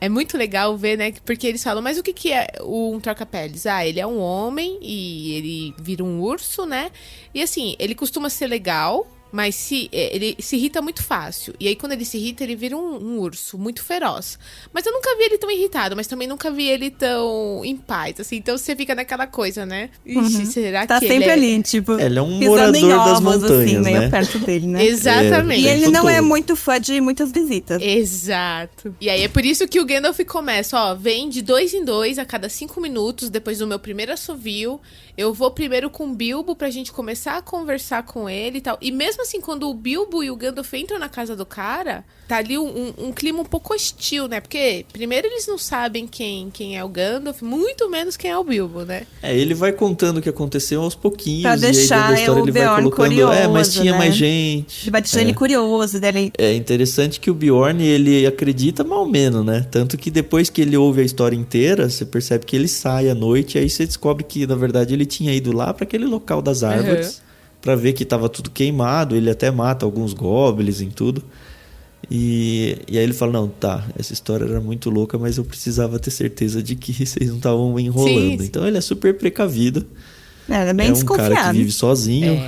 É muito legal ver, né? Porque eles falam, mas o que é um troca-peles? Ele é um homem e ele vira um urso, né? E assim, ele costuma ser legal, Mas ele se irrita muito fácil. E aí, quando ele se irrita, ele vira um urso muito feroz. Mas eu nunca vi ele tão irritado, mas também nunca vi ele tão em paz, assim. Então você fica naquela coisa, né? Ixi, será Tá que sempre ele é... ali, tipo, Ele é um pisando em morador das ovos, montanhas, assim, meio né? perto dele, né? Exatamente. E ele tempo não é todo. muito fã de muitas visitas. Exato. E aí é por isso que o Gandalf começa, ó, vem de 2 em 2 a cada 5 minutos, depois do meu primeiro assovio. Eu vou primeiro com o Bilbo pra gente começar a conversar com ele e tal. E mesmo assim, quando o Bilbo e o Gandalf entram na casa do cara, tá ali um clima um pouco hostil, né? Porque primeiro eles não sabem quem é o Gandalf, muito menos quem é o Bilbo, né? Ele vai contando o que aconteceu aos pouquinhos. Pra e aí dentro deixar da história o ele vai Bjorn colocando. curioso, Mas tinha né? mais gente. Ele vai deixando ele curioso dele. É interessante que o Bjorn, ele acredita mal menos, né? Tanto que depois que ele ouve a história inteira, você percebe que ele sai à noite, e aí você descobre que, na verdade, ele tinha ido lá para aquele local das árvores, pra ver que tava tudo queimado, ele até mata alguns goblins e tudo. E aí ele fala, não, tá, essa história era muito louca, mas eu precisava ter certeza de que vocês não estavam enrolando. Sim. Então ele é super precavido. Ele é bem É um desconfiado. cara que vive sozinho.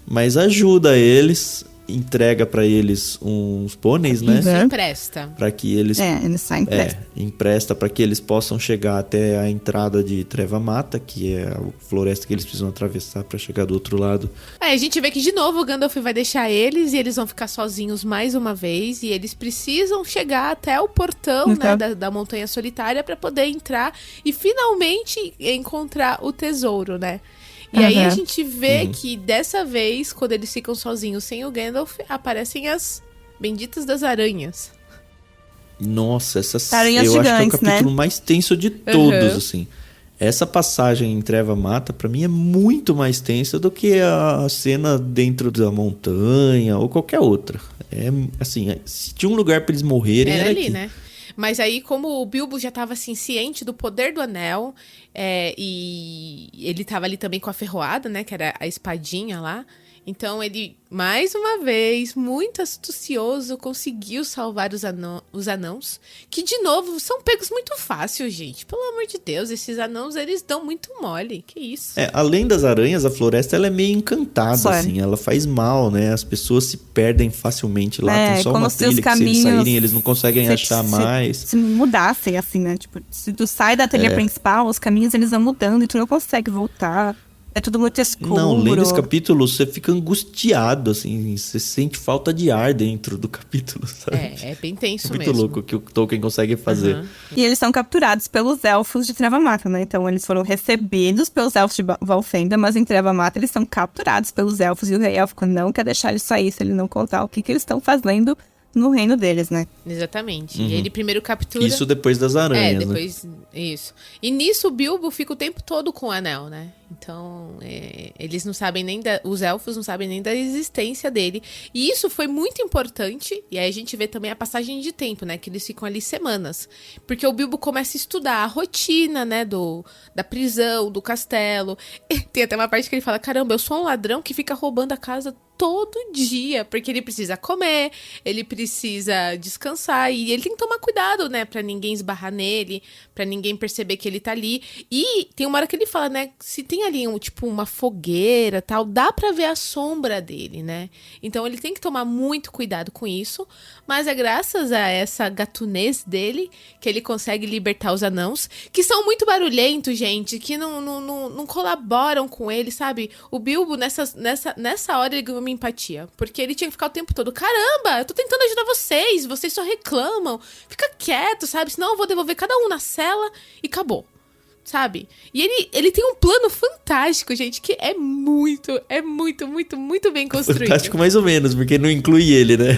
Mas ajuda eles, entrega pra eles uns pôneis, né? Isso empresta. Pra que eles Ele sai empresta. empresta para que eles possam chegar até a entrada de Treva Mata, que é a floresta que eles precisam atravessar para chegar do outro lado. A gente vê que de novo o Gandalf vai deixar eles e eles vão ficar sozinhos mais uma vez. E eles precisam chegar até o portão, né, da Montanha Solitária para poder entrar e finalmente encontrar o tesouro, né? E aí a gente vê que dessa vez, quando eles ficam sozinhos sem o Gandalf, aparecem as benditas das aranhas. Nossa, Aranhas eu acho que é o gigantes, capítulo né? mais tenso de todos, assim. Essa passagem em Treva Mata, pra mim, é muito mais tensa do que a cena dentro da montanha ou qualquer outra. É, assim, se tinha um lugar pra eles morrerem, Era era ali, aqui. né? Mas aí, como o Bilbo já estava assim, ciente do poder do anel, e ele estava ali também com a ferroada, né? Que era a espadinha lá. Então ele, mais uma vez, muito astucioso, conseguiu salvar os anãos. Que, de novo, são pegos muito fácil, gente. Pelo amor de Deus, esses anãos, eles dão muito mole. Que isso? Além das aranhas, a floresta ela é meio encantada, Sério? assim. Ela faz mal, né? As pessoas se perdem facilmente lá. Tem só como uma se os trilha que se eles caminhos saírem, eles não conseguem achar mais. Se mudassem, assim, né? Tipo, se tu sai da trilha principal, os caminhos eles vão mudando e tu não consegue voltar. É tudo muito escuro. Não, lendo esse capítulo, você fica angustiado, assim. Você sente falta de ar dentro do capítulo, sabe? É bem tenso Muito mesmo. louco que o Tolkien consegue fazer. E eles são capturados pelos elfos de Treva Mata, né? Então eles foram recebidos pelos elfos de Valfenda, mas em Treva Mata eles são capturados pelos elfos. E o rei élfico não quer deixar eles sair se ele não contar o que eles estão fazendo no reino deles, né? Exatamente. E ele primeiro captura... Isso depois das aranhas, né? depois... Isso. E nisso o Bilbo fica o tempo todo com o anel, né? Então, eles não sabem nem os elfos não sabem nem da existência dele. E isso foi muito importante. E aí a gente vê também a passagem de tempo, né? Que eles ficam ali semanas. Porque o Bilbo começa a estudar a rotina, né? Da prisão, do castelo. E tem até uma parte que ele fala, caramba, eu sou um ladrão que fica roubando a casa todo dia. Porque ele precisa comer, ele precisa descansar. E ele tem que tomar cuidado, né? Pra ninguém esbarrar nele, pra ninguém perceber que ele tá ali. E tem uma hora que ele fala, né? Se tem ali tipo uma fogueira tal, dá pra ver a sombra dele, né? Então ele tem que tomar muito cuidado com isso, mas é graças a essa gatunez dele que ele consegue libertar os anãos, que são muito barulhentos, gente, que não colaboram com ele, sabe? O Bilbo, nessa hora, ele ganhou uma empatia, porque ele tinha que ficar o tempo todo, caramba, eu tô tentando ajudar vocês só reclamam, fica quieto, sabe? Senão eu vou devolver cada um na cela e acabou. Sabe? E ele tem um plano fantástico, gente, que é muito bem construído. Fantástico mais ou menos, porque não inclui ele, né?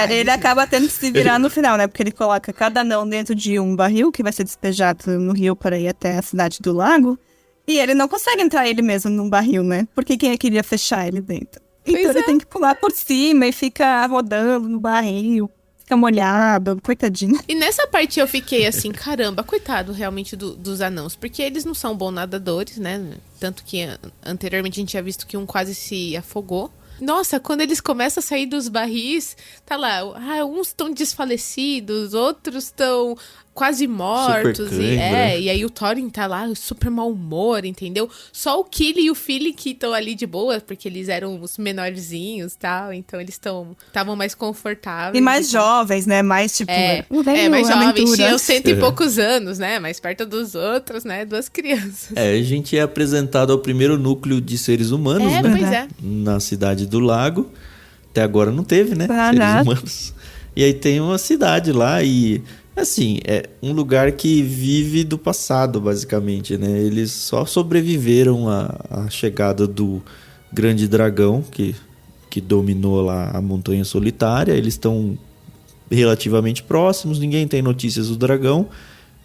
Ele acaba tendo que se virar no final, né? Porque ele coloca cada anão dentro de um barril que vai ser despejado no rio para ir até a cidade do lago. E ele não consegue entrar ele mesmo num barril, né? Porque quem queria fechar ele dentro? Então ele tem que pular por cima e fica rodando no barril. Fica molhado, coitadinho. E nessa parte eu fiquei assim, caramba, coitado realmente dos anãos. Porque eles não são bons nadadores, né? Tanto que anteriormente a gente tinha visto que um quase se afogou. Nossa, quando eles começam a sair dos barris, tá lá, uns estão desfalecidos, outros estão quase mortos. Super E aí o Thorin tá lá, super mau humor, entendeu? Só o Kili e o Fili que estão ali de boa, porque eles eram os menorzinhos e tal, então eles estavam mais confortáveis. E mais jovens, né? Mais tipo... mais jovens, aventura. tinham 100 e poucos anos, né? Mais perto dos outros, né? 2 crianças. A gente é apresentado ao primeiro núcleo de seres humanos, né? Pois é. Na Cidade do Lago. Até agora não teve, né? Caraca. Seres humanos. E aí tem uma cidade lá e... Assim, é um lugar que vive do passado, basicamente, né? Eles só sobreviveram à chegada do grande dragão que dominou lá a Montanha Solitária. Eles estão relativamente próximos, ninguém tem notícias do dragão.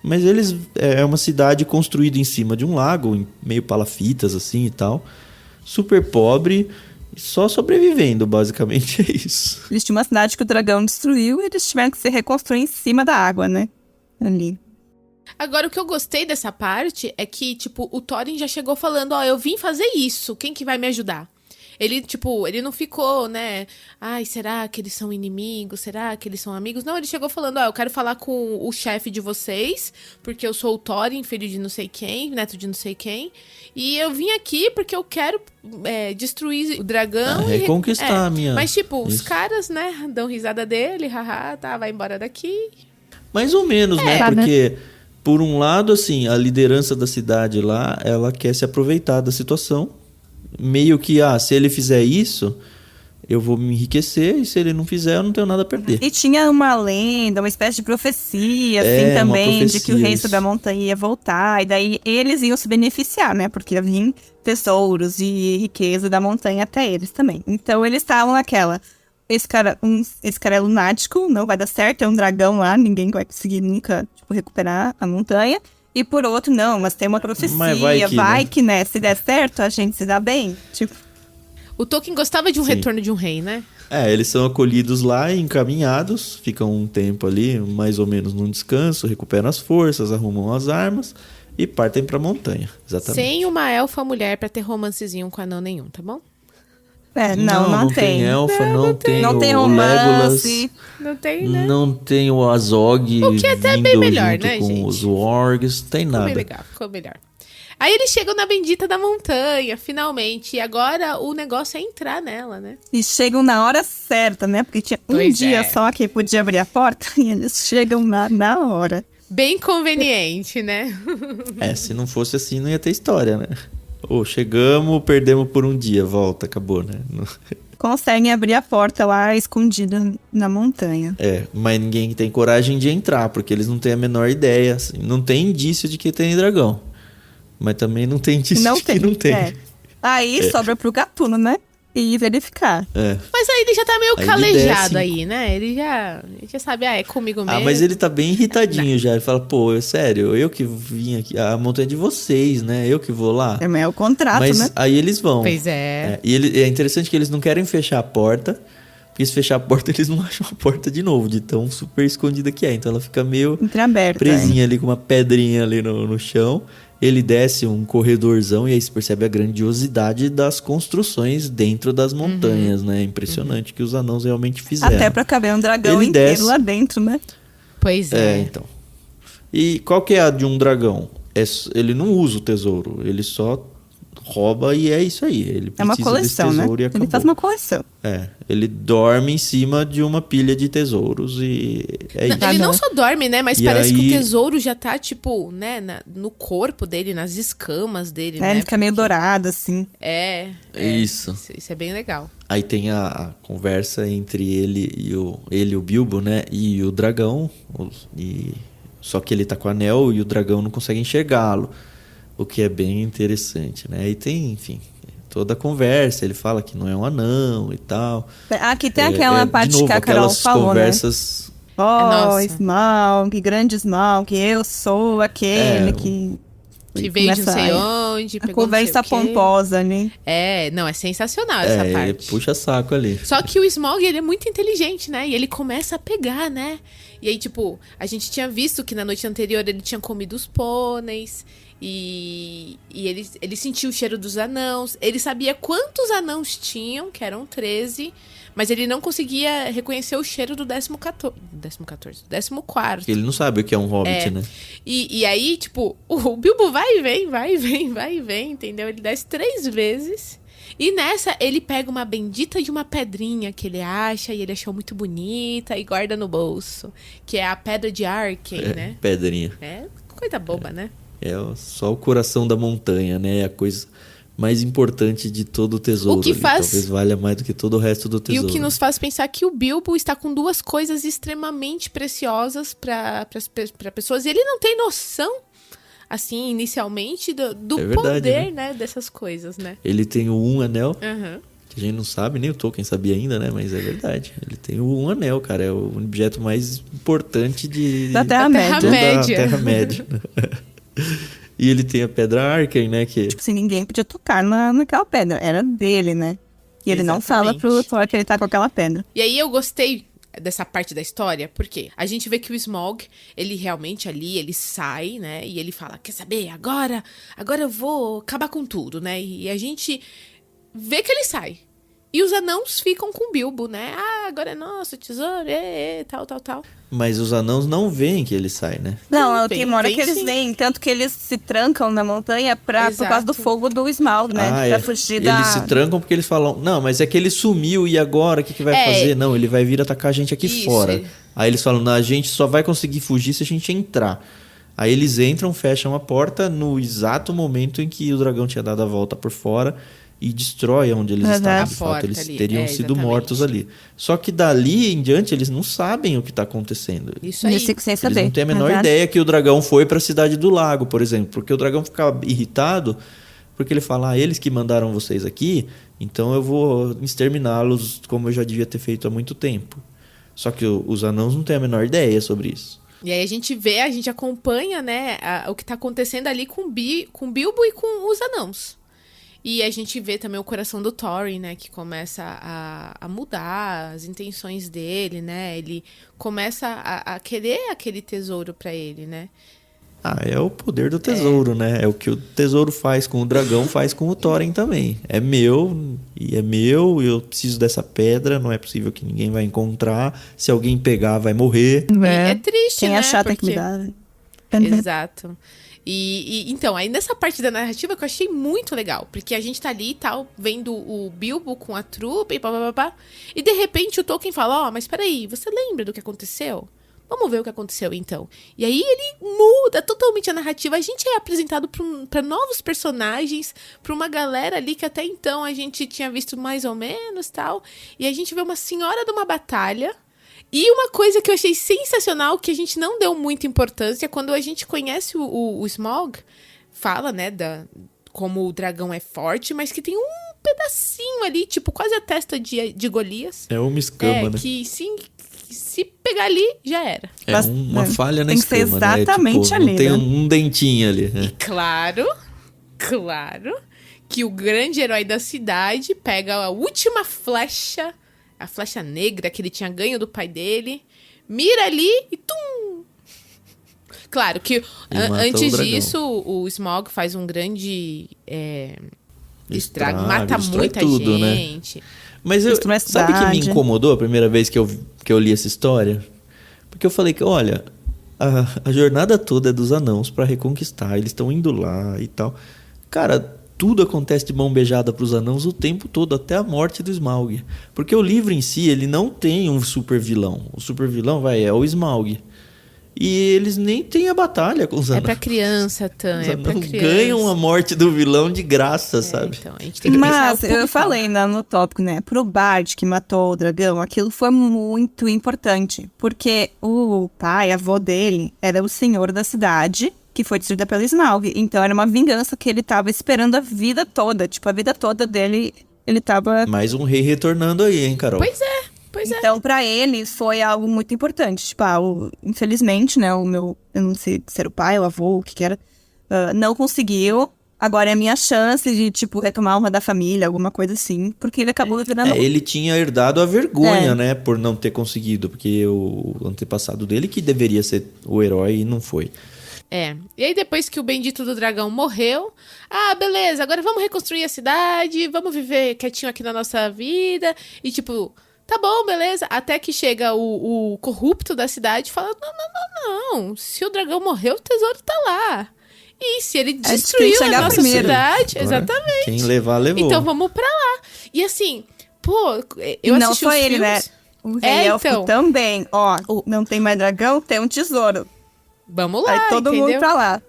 Mas eles é uma cidade construída em cima de um lago, meio palafitas assim e tal. Super pobre, só sobrevivendo, basicamente é isso. Eles tinham uma cidade que o dragão destruiu e eles tiveram que se reconstruir em cima da água, né? Ali. Agora, o que eu gostei dessa parte é que, tipo, o Thorin já chegou falando, eu vim fazer isso, quem que vai me ajudar? Ele, tipo, ele não ficou, né? Ai, será que eles são inimigos? Será que eles são amigos? Não, ele chegou falando, eu quero falar com o chefe de vocês, porque eu sou o Thorin, filho de não sei quem, neto de não sei quem. E eu vim aqui porque eu quero destruir o dragão. Reconquistar a minha... Mas, tipo, os Isso. caras, né, dão risada dele, haha, tá, vai embora daqui. Mais ou menos, né? Porque, por um lado, assim, a liderança da cidade lá, ela quer se aproveitar da situação. Meio que, se ele fizer isso, eu vou me enriquecer, e se ele não fizer, eu não tenho nada a perder. E tinha uma lenda, uma espécie de profecia, assim, uma também, de que o rei isso. sobre a montanha ia voltar, e daí eles iam se beneficiar, né? Porque ia vir tesouros e riqueza da montanha até eles também. Então eles estavam naquela... Esse cara é lunático, não vai dar certo, é um dragão lá, ninguém vai conseguir nunca, tipo, recuperar a montanha. E por outro, não, mas tem uma profecia, Mas vai que, né, se der certo, a gente se dá bem, tipo... O Tolkien gostava de um retorno de um rei, né? Eles são acolhidos lá e encaminhados, ficam um tempo ali, mais ou menos num descanso, recuperam as forças, arrumam as armas e partem pra montanha, exatamente. Sem uma elfa mulher pra ter romancezinho com anão nenhum, tá bom? Não tem. elfa, não tem Não o tem romance. Legolas, Não tem, né? não tem o Azog O que é até vindo bem melhor, junto né, com gente? os Wargs, não tem Ficou bem nada. legal, ficou melhor. Aí eles chegam na bendita da montanha, finalmente. E agora o negócio é entrar nela, né? E chegam na hora certa, né? Porque tinha um Pois dia é. só que podia abrir a porta e eles chegam na hora. Bem conveniente, né? Se não fosse assim, não ia ter história, né? Chegamos, perdemos por um dia, volta, acabou, né? Conseguem abrir a porta lá escondida na montanha. Mas ninguém tem coragem de entrar, porque eles não têm a menor ideia, assim. Não tem indício de que tem dragão. Mas também não tem indício de que não tem. Aí sobra pro Gatuno, né? E verificar. Mas aí ele já tá meio Aí ele calejado desce. aí, né? Ele já sabe, é comigo mesmo. Mas ele tá bem irritadinho já. Ele fala, sério, eu que vim aqui, a montanha é de vocês, né? Eu que vou lá. É o contrato, Mas né? aí eles vão. Pois é. E é interessante que eles não querem fechar a porta, porque se fechar a porta, eles não acham a porta de novo, de tão super escondida que é. Então ela fica meio Entreaberta. presinha ali com uma pedrinha ali no chão. Ele desce um corredorzão e aí se percebe a grandiosidade das construções dentro das montanhas, né? É impressionante que os anãos realmente fizeram. Até pra caber um dragão Ele inteiro desce. lá dentro, né? Pois é. Então. E qual que é a de um dragão? Ele não usa o tesouro, ele só rouba e é isso aí. Ele É uma precisa desse coleção, né? tesouro e acabou. Ele faz uma coleção. Ele dorme em cima de uma pilha de tesouros e é isso. Ele não só dorme, né? Mas E parece que aí- o tesouro já tá, tipo, né? No corpo dele, nas escamas dele, né? Ele fica meio dourado, assim. Isso. Isso é bem legal. Aí tem a conversa entre ele e o Bilbo, né? E o dragão. Só que ele tá com o anel e o dragão não consegue enxergá-lo. O que é bem interessante, né? E tem, enfim, toda a conversa. Ele fala que não é um anão e tal. Aqui tem aquela de parte novo, que a Carol aquelas falou, conversas... né? Nossa. Smaug, grande Smaug, eu sou aquele que veio de não começa sei a- onde, A pegou não sei conversa o quê. pomposa, né? Não, é sensacional essa ele parte. puxa saco ali. Só que o Smaug, ele é muito inteligente, né? E ele começa a pegar, né? E aí, tipo, a gente tinha visto que na noite anterior ele tinha comido os pôneis. E ele sentiu o cheiro dos anãos. Ele sabia quantos anãos tinham, que eram 13. Mas ele não conseguia reconhecer o cheiro do 14º. Ele não sabe o que é um hobbit, né? E aí, tipo, o Bilbo vai e vem, entendeu? Ele desce 3 vezes. E nessa, ele pega uma bendita de uma pedrinha que ele acha, e ele achou muito bonita, e guarda no bolso. Que é a pedra de Arken, né? Pedrinha. É coisa boba, né? É só o coração da montanha, né? É a coisa mais importante de todo o tesouro. O que faz... Talvez valha mais do que todo o resto do tesouro. E o que nos faz pensar que o Bilbo está com 2 coisas extremamente preciosas para pessoas. E ele não tem noção, assim, inicialmente, do poder, né? Dessas coisas, né? Ele tem o Um Anel, Uhum. que a gente não sabe, nem o Tolkien sabia ainda, né? Mas é verdade. Ele tem o Um Anel, cara. É o objeto mais importante da Terra-média. toda a Terra-média. E ele tem a Pedra Arken, né? Que... Tipo assim, ninguém podia tocar naquela pedra. Era dele, né? E ele não fala pro Thor que ele tá com aquela pedra. E aí eu gostei dessa parte da história, porque a gente vê que o Smaug, ele realmente ali, ele sai, né? E ele fala, quer saber, agora eu vou acabar com tudo, né? E a gente vê que ele sai. E os anãos ficam com o Bilbo, né? Ah, agora é nosso tesouro, tal. Mas os anãos não veem que ele sai, né? Não, tem uma hora que eles sim. vêm. Tanto que eles se trancam na montanha por causa do fogo do Smaug, né? Pra fugir da... Eles se trancam porque eles falam, não, mas é que ele sumiu e agora o que vai fazer? Não, ele vai vir atacar a gente aqui fora. Aí eles falam, não, a gente só vai conseguir fugir se a gente entrar. Aí eles entram, fecham a porta no exato momento em que o dragão tinha dado a volta por fora e destrói onde eles estavam. De fato, eles teriam sido mortos ali. Só que dali em diante eles não sabem o que está acontecendo. Isso aí. Sem saber. Eles não têm a menor ideia que o dragão foi para a Cidade do Lago, por exemplo. Porque o dragão fica irritado porque ele fala, eles que mandaram vocês aqui, então eu vou exterminá-los como eu já devia ter feito há muito tempo. Só que os anãos não têm a menor ideia sobre isso. E aí a gente acompanha, né, o que tá acontecendo ali com o Bilbo e com os anãos. E a gente vê também o coração do Thorin, né, que começa a mudar as intenções dele, né, ele começa a querer aquele tesouro pra ele, né. É o poder do tesouro, né, é o que o tesouro faz com o dragão, faz com o Thorin também. É meu, eu preciso dessa pedra, não é possível que ninguém vai encontrar, se alguém pegar vai morrer. É triste, quem né, achar tem que me dar. Exato. Então, aí nessa parte da narrativa que eu achei muito legal, porque a gente tá ali e tal, vendo o Bilbo com a trupe e pá, e de repente o Tolkien fala, mas peraí, você lembra do que aconteceu? Vamos ver o que aconteceu então. E aí ele muda totalmente a narrativa, a gente é apresentado pra novos personagens, pra uma galera ali que até então a gente tinha visto mais ou menos tal, e a gente vê uma senhora de uma batalha. E uma coisa que eu achei sensacional, que a gente não deu muita importância, quando a gente conhece o Smaug, fala, né, como o dragão é forte, mas que tem um pedacinho ali, tipo, quase a testa de Golias. É uma escama, né? Que se pegar ali, já era. É uma falha na escama, tem que ser exatamente né? ali, não tem né? um dentinho ali. E claro, que o grande herói da cidade pega a última flecha, a flecha negra que ele tinha ganho do pai dele, mira ali e tum! Claro que antes disso, o Smaug faz um grande estrago, mata muita tudo, gente. Né? Mas sabe o que me incomodou a primeira vez que eu li essa história? Porque eu falei que, olha, a jornada toda é dos anãos pra reconquistar, eles estão indo lá e tal. Cara, tudo acontece de mão beijada pros anãos o tempo todo, até a morte do Smaug. Porque o livro em si, ele não tem um super vilão. O super vilão é o Smaug. E eles nem têm a batalha com os anãos. É pra criança, Tan, é pra criança. Ganham a morte do vilão de graça, sabe? Então, a gente tem que pensar eu falei no tópico, né? Pro Bard que matou o dragão, aquilo foi muito importante. Porque o pai, avô dele, era o senhor da cidade, que foi destruída pelo Smaug. Então era uma vingança que ele tava esperando a vida toda. Tipo, a vida toda dele, ele tava... Mais um rei retornando aí, hein, Carol? Pois é. Então, pra ele, foi algo muito importante. Tipo, infelizmente, né, eu não sei se era o pai, o avô, o que era, não conseguiu. agora é a minha chance de, tipo, retomar a honra da família, alguma coisa assim. Porque ele acabou virando... Ele tinha herdado a vergonha, né? Por não ter conseguido. Porque o antepassado dele que deveria ser o herói e não foi. E aí depois que o bendito do dragão morreu, beleza, agora vamos reconstruir a cidade, vamos viver quietinho aqui na nossa vida. E tipo, tá bom, beleza. Até que chega o corrupto da cidade e fala, não, se o dragão morreu, o tesouro tá lá. E se ele destruiu a nossa cidade, exatamente. Quem levar, levou. Então vamos pra lá. E assim, pô, eu não assisti só os ele, filmes... né? O rei elfo também. Ó, não tem mais dragão, tem um tesouro. Vamos lá, vai todo mundo pra lá.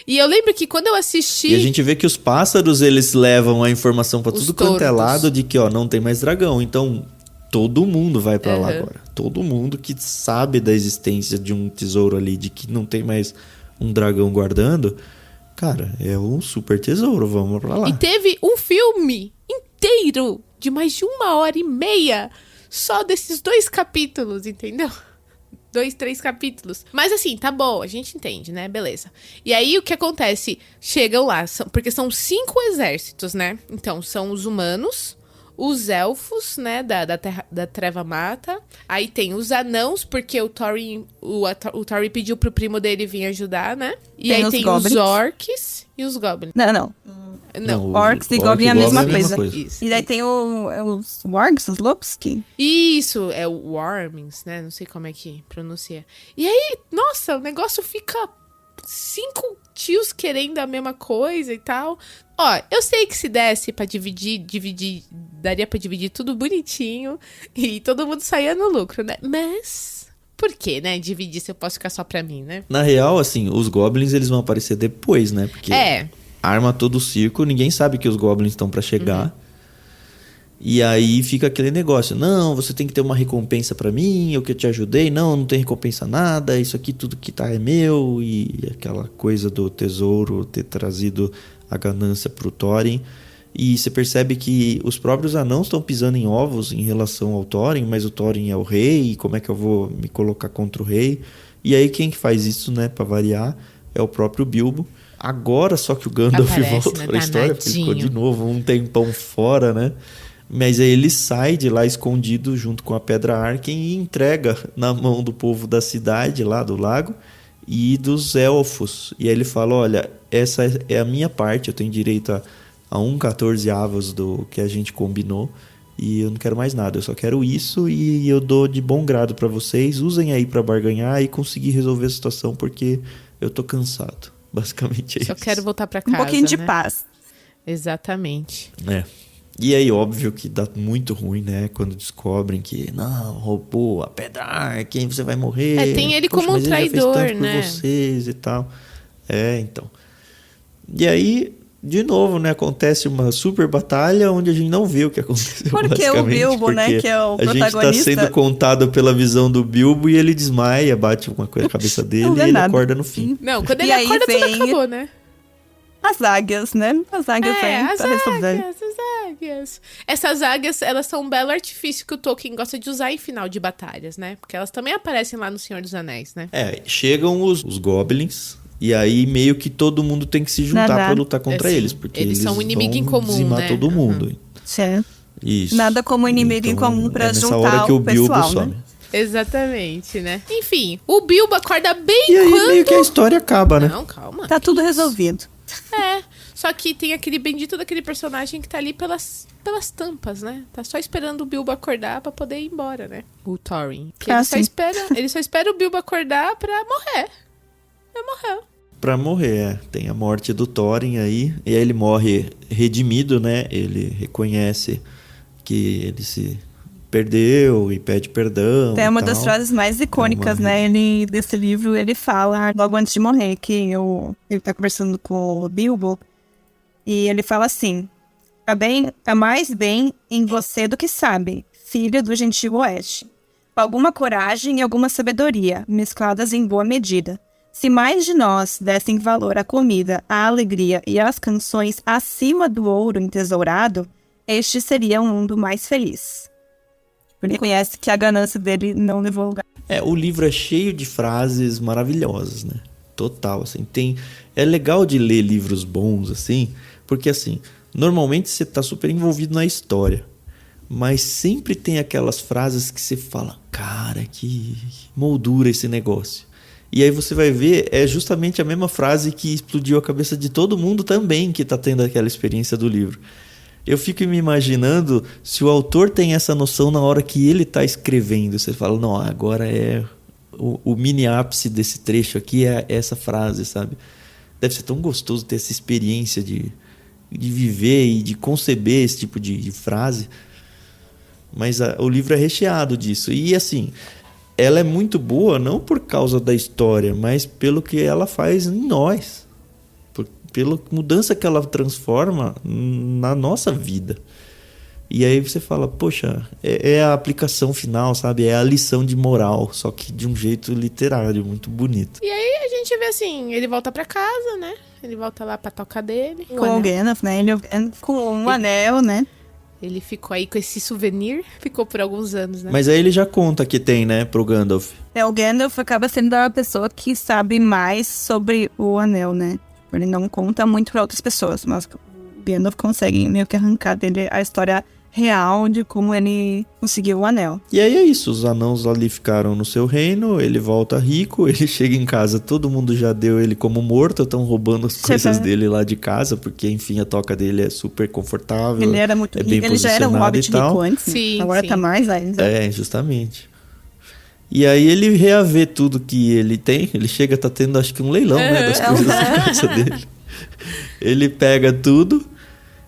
E eu lembro que quando eu assisti... E a gente vê que os pássaros, eles levam a informação pra tudo quanto é lado de que, não tem mais dragão. Então, todo mundo vai pra lá agora. Todo mundo que sabe da existência de um tesouro ali, de que não tem mais um dragão guardando, cara, é um super tesouro, vamos pra lá. E teve um filme inteiro de mais de 1h30 só desses 2 capítulos, entendeu? 2, 3 capítulos. Mas assim, tá bom, a gente entende, né? Beleza. E aí, o que acontece? Chegam lá, porque são 5 exércitos, né? Então, são os humanos, os elfos, né? Da Treva Mata. Aí tem os anãos, porque o Thorin pediu pro primo dele vir ajudar, né? E aí tem os orcs e os goblins. Não, orcs e goblins é a mesma coisa. Isso. E daí tem os wargs, os lobos que... Isso, é o Warmings, né? Não sei como é que pronuncia. E aí, nossa, o negócio fica 5 tios querendo a mesma coisa e tal. Ó, eu sei que se desse pra dividir, daria pra dividir tudo bonitinho e todo mundo saía no lucro, né? Mas... por que, né? Dividir se eu posso ficar só pra mim, né? Na real, assim, os goblins, eles vão aparecer depois, né? Porque... arma todo o circo, ninguém sabe que os goblins estão pra chegar. E aí fica aquele negócio, não, você tem que ter uma recompensa pra mim, eu que te ajudei, não tem recompensa nada, isso aqui tudo que tá é meu, e aquela coisa do tesouro ter trazido a ganância pro Thorin. E você percebe que os próprios anãos estão pisando em ovos em relação ao Thorin, mas o Thorin é o rei, e como é que eu vou me colocar contra o rei? E aí quem que faz isso, né, pra variar, é o próprio Bilbo. Agora só que o Gandalf volta pra história, porque ele ficou de novo um tempão fora, né? Mas aí ele sai de lá escondido junto com a Pedra Arken e entrega na mão do povo da cidade lá do lago e dos elfos. E aí ele fala, olha, essa é a minha parte, eu tenho direito a 1/14 do que a gente combinou e eu não quero mais nada, eu só quero isso e eu dou de bom grado pra vocês, usem aí pra barganhar e conseguir resolver a situação porque eu tô cansado. Basicamente é isso. Só quero voltar pra casa, um pouquinho de né? paz. Exatamente. E aí, óbvio que dá muito ruim, né? Quando descobrem que, não, roubou a Pedra Arken, você vai morrer. Tem ele como um traidor, ele já fez tanto né? por vocês e tal. Então. E aí, de novo, né? Acontece uma super batalha onde a gente não vê o que aconteceu, porque o Bilbo, né? Que é o protagonista. A gente tá sendo contado pela visão do Bilbo e ele desmaia, bate uma coisa na cabeça dele e ele acorda no fim. Não, quando ele acorda, tudo acabou, né? As águias, né? As águias vêm pra resolver. As águias. Essas águias, elas são um belo artifício que o Tolkien gosta de usar em final de batalhas, né? Porque elas também aparecem lá no Senhor dos Anéis, né? Chegam os goblins e aí meio que todo mundo tem que se juntar pra lutar contra eles. Porque eles são um inimigo em comum, dizimar né? todo mundo. Certo. Isso. Nada como inimigo em comum pra juntar nessa hora que o Bilbo pessoal, some. né? Exatamente, né? Enfim, o Bilbo acorda bem e aí meio que a história acaba, né? Não, calma. Tá tudo resolvido. Só que tem aquele bendito daquele personagem que tá ali pelas tampas, né? Tá só esperando o Bilbo acordar pra poder ir embora, né? O Thorin. Ele só espera o Bilbo acordar pra morrer. Ele morreu. Pra morrer, tem a morte do Thorin aí. E aí ele morre redimido, né? Ele reconhece que ele se perdeu e pede perdão. É uma das frases mais icônicas, né? Desse livro, ele fala, logo antes de morrer, que ele tá conversando com o Bilbo, e ele fala assim, há mais bem em você do que sabe, filho do gentil oeste. Alguma coragem e alguma sabedoria, mescladas em boa medida. Se mais de nós dessem valor à comida, à alegria e às canções acima do ouro entesourado, este seria um mundo mais feliz. Ele conhece que a ganância dele não levou a lugar. O livro é cheio de frases maravilhosas, né? Total, assim, é legal de ler livros bons, assim, porque, assim, normalmente você tá super envolvido na história, mas sempre tem aquelas frases que você fala, cara, que moldura esse negócio. E aí você vai ver, é justamente a mesma frase que explodiu a cabeça de todo mundo também que tá tendo aquela experiência do livro. Eu fico me imaginando se o autor tem essa noção na hora que ele tá escrevendo. Você fala, não, agora é... O mini ápice desse trecho aqui é essa frase, sabe? Deve ser tão gostoso ter essa experiência de viver e de conceber esse tipo de frase. Mas o livro é recheado disso. E assim, ela é muito boa não por causa da história, mas pelo que ela faz em nós. Pela mudança que ela transforma na nossa vida. E aí você fala, poxa, é a aplicação final, sabe? É a lição de moral, só que de um jeito literário, muito bonito. E aí a gente vê assim, ele volta pra casa, né? Ele volta lá pra toca dele. Com o Gandalf, né? Ele com um anel, né? Ele ficou aí com esse souvenir, ficou por alguns anos, né? Mas aí ele já conta que tem, né, pro Gandalf. O Gandalf acaba sendo a pessoa que sabe mais sobre o anel, né? Ele não conta muito pra outras pessoas, mas o Gandalf consegue meio que arrancar dele a história real de como ele conseguiu o anel. E aí é isso, os anãos ali ficaram no seu reino, ele volta rico, ele chega em casa, todo mundo já deu ele como morto, estão roubando as coisas dele lá de casa, porque enfim, a toca dele é super confortável. Ele era muito rico, ele já era um hobbit rico antes, sim, agora sim. Tá mais ainda. É, justamente. E aí ele reavê tudo que ele tem, ele chega, tá tendo acho que um leilão, né, das coisas da casa dele. Ele pega tudo.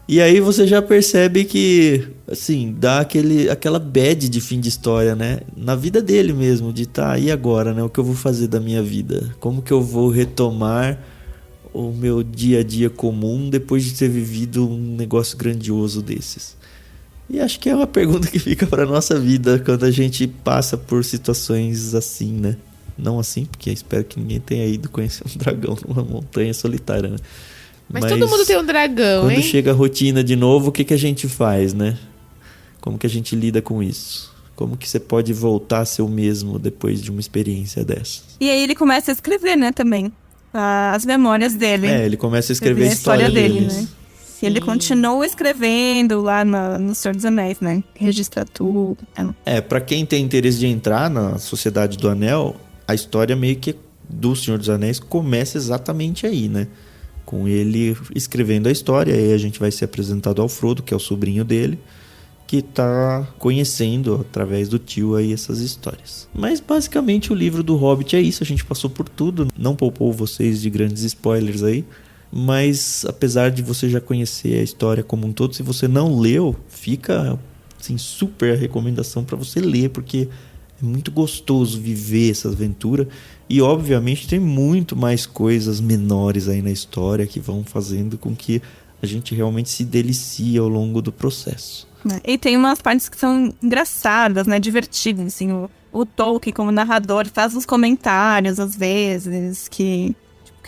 E aí você já percebe que, assim, dá aquela bad de fim de história, né? Na vida dele mesmo, de tá, e agora, né? O que eu vou fazer da minha vida? Como que eu vou retomar o meu dia a dia comum depois de ter vivido um negócio grandioso desses? E acho que é uma pergunta que fica pra nossa vida quando a gente passa por situações assim, né? Não assim, porque espero que ninguém tenha ido conhecer um dragão numa montanha solitária, né? Mas todo mundo tem um dragão, quando hein? chega a rotina de novo, o que a gente faz, né? Como que a gente lida com isso? Como que você pode voltar a ser o mesmo depois de uma experiência dessa? E aí ele começa a escrever, né, também. As memórias dele. Ele começa a escrever a história dele, né? E ele continua escrevendo lá no Senhor dos Anéis, né? Registra tudo. Pra quem tem interesse de entrar na Sociedade do Anel, a história meio que do Senhor dos Anéis começa exatamente aí, né? Com ele escrevendo a história, aí a gente vai ser apresentado ao Frodo, que é o sobrinho dele, que tá conhecendo através do tio aí essas histórias. Mas basicamente o livro do Hobbit é isso, a gente passou por tudo, não poupou vocês de grandes spoilers aí, mas apesar de você já conhecer a história como um todo, se você não leu, fica assim, super recomendação para você ler, porque é muito gostoso viver essa aventura. E obviamente tem muito mais coisas menores aí na história que vão fazendo com que a gente realmente se delicie ao longo do processo. E tem umas partes que são engraçadas, né? Divertidas, assim. O Tolkien, como narrador, faz uns comentários, às vezes, que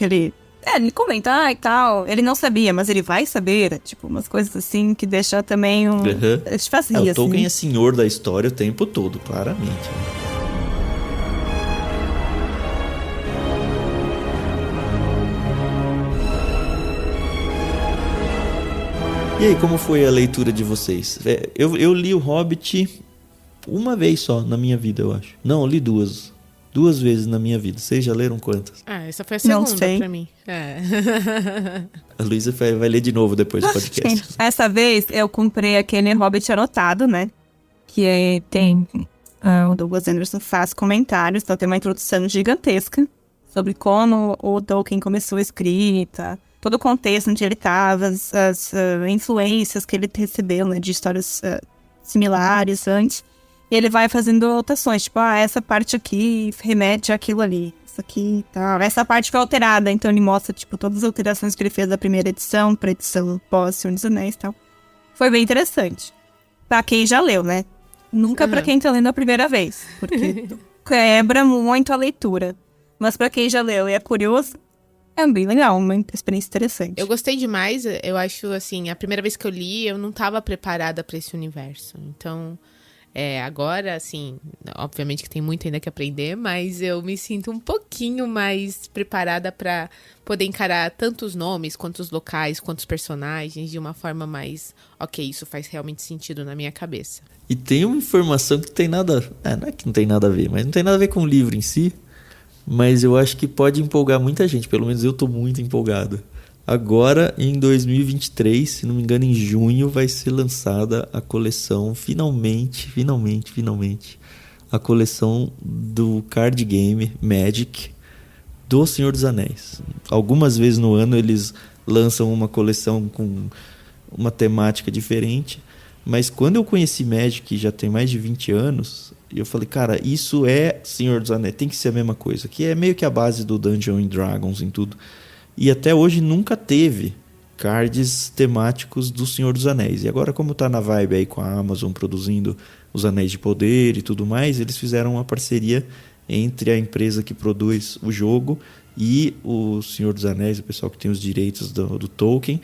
ele... ele comenta, e tal. Ele não sabia, mas ele vai saber. Tipo, umas coisas assim que deixa também um... Te faz rir, o Tolkien assim. é senhor da história o tempo todo, claramente. E aí, como foi a leitura de vocês? Eu li o Hobbit uma vez só na minha vida, eu acho. Não, eu li duas. 2 vezes na minha vida. Vocês já leram quantas? Essa foi a segunda pra mim. A Luísa vai ler de novo depois do podcast. Essa vez eu comprei aquele Hobbit anotado, né? Que tem... o Douglas Anderson faz comentários, então tem uma introdução gigantesca sobre como o Tolkien começou a escrita, todo o contexto onde ele estava, as influências que ele recebeu, né, de histórias similares antes. E ele vai fazendo anotações, tipo, essa parte aqui remete àquilo ali, isso aqui e tal. Essa parte foi alterada, então ele mostra, tipo, todas as alterações que ele fez da primeira edição pra edição pós-Senhor dos Anéis e tal. Foi bem interessante. Pra quem já leu, né? Nunca pra quem tá lendo a primeira vez, porque quebra muito a leitura. Mas pra quem já leu e é curioso, é bem legal, uma experiência interessante. Eu gostei demais, eu acho, assim, a primeira vez que eu li, eu não tava preparada pra esse universo. Então, Agora, assim, obviamente que tem muito ainda que aprender, mas eu me sinto um pouquinho mais preparada para poder encarar tanto os nomes, quanto os locais, quanto os personagens de uma forma mais, ok, isso faz realmente sentido na minha cabeça. E tem uma informação que tem nada... não é que não tem nada a ver, mas não tem nada a ver com o livro em si, mas eu acho que pode empolgar muita gente, pelo menos eu tô muito empolgado. Agora, em 2023, se não me engano, em junho, vai ser lançada a coleção, finalmente, a coleção do card game Magic do Senhor dos Anéis. Algumas vezes no ano eles lançam uma coleção com uma temática diferente, mas quando eu conheci Magic, já tem mais de 20 anos, eu falei, cara, isso é Senhor dos Anéis, tem que ser a mesma coisa, que é meio que a base do Dungeons & Dragons em tudo. E até hoje nunca teve cards temáticos do Senhor dos Anéis. E agora, como tá na vibe aí com a Amazon produzindo os Anéis de Poder e tudo mais, eles fizeram uma parceria entre a empresa que produz o jogo e o Senhor dos Anéis, o pessoal que tem os direitos do Tolkien,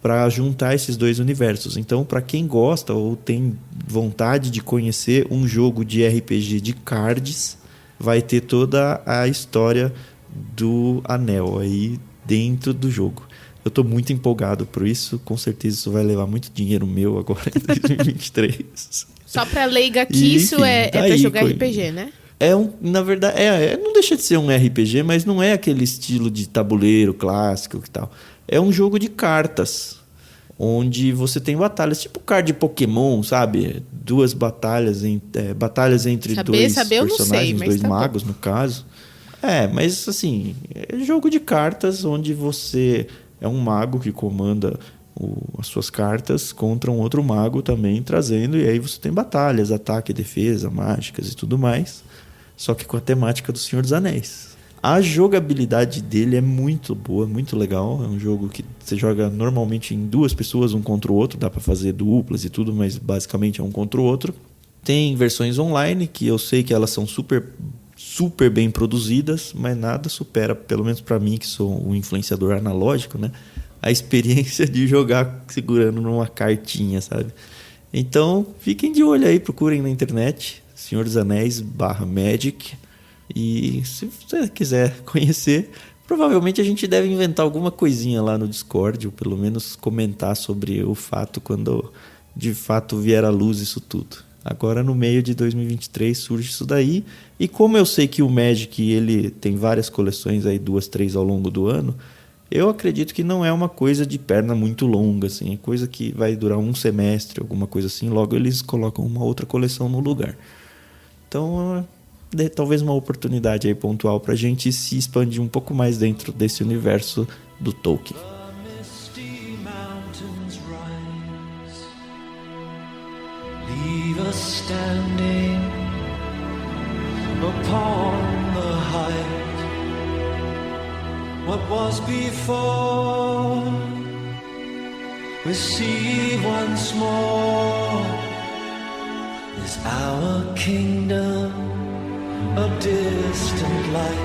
para juntar esses dois universos. Então, para quem gosta ou tem vontade de conhecer um jogo de RPG de cards, vai ter toda a história do Anel aí dentro do jogo. Eu tô muito empolgado por isso. Com certeza isso vai levar muito dinheiro meu agora em 2023. Só pra leiga aqui, isso é pra jogar RPG, né? Na verdade, não deixa de ser um RPG, mas não é aquele estilo de tabuleiro clássico e tal. É um jogo de cartas, onde você tem batalhas, tipo card de Pokémon, sabe? Duas batalhas, batalhas entre dois personagens, dois magos, no caso. Mas assim, é jogo de cartas onde você é um mago que comanda as suas cartas contra um outro mago também trazendo, e aí você tem batalhas, ataque, defesa, mágicas e tudo mais, só que com a temática do Senhor dos Anéis. A jogabilidade dele é muito boa, muito legal. É um jogo que você joga normalmente em duas pessoas, um contra o outro, dá para fazer duplas e tudo, mas basicamente é um contra o outro. Tem versões online, que eu sei que elas são super bem produzidas, mas nada supera, pelo menos para mim que sou um influenciador analógico, né, a experiência de jogar segurando numa cartinha, sabe? Então fiquem de olho aí, procurem na internet Senhor dos Anéis /Magic, e se você quiser conhecer, provavelmente a gente deve inventar alguma coisinha lá no Discord, ou pelo menos comentar sobre o fato quando de fato vier à luz isso tudo. Agora, no meio de 2023, surge isso daí. E como eu sei que o Magic ele tem várias coleções, aí 2, 3 ao longo do ano, eu acredito que não é uma coisa de perna muito longa, assim, é coisa que vai durar um semestre, alguma coisa assim. Logo eles colocam uma outra coleção no lugar. Então, talvez uma oportunidade aí pontual para a gente se expandir um pouco mais dentro desse universo do Tolkien. Leave us standing upon the height. What was before, receive once more. Is our kingdom a distant light?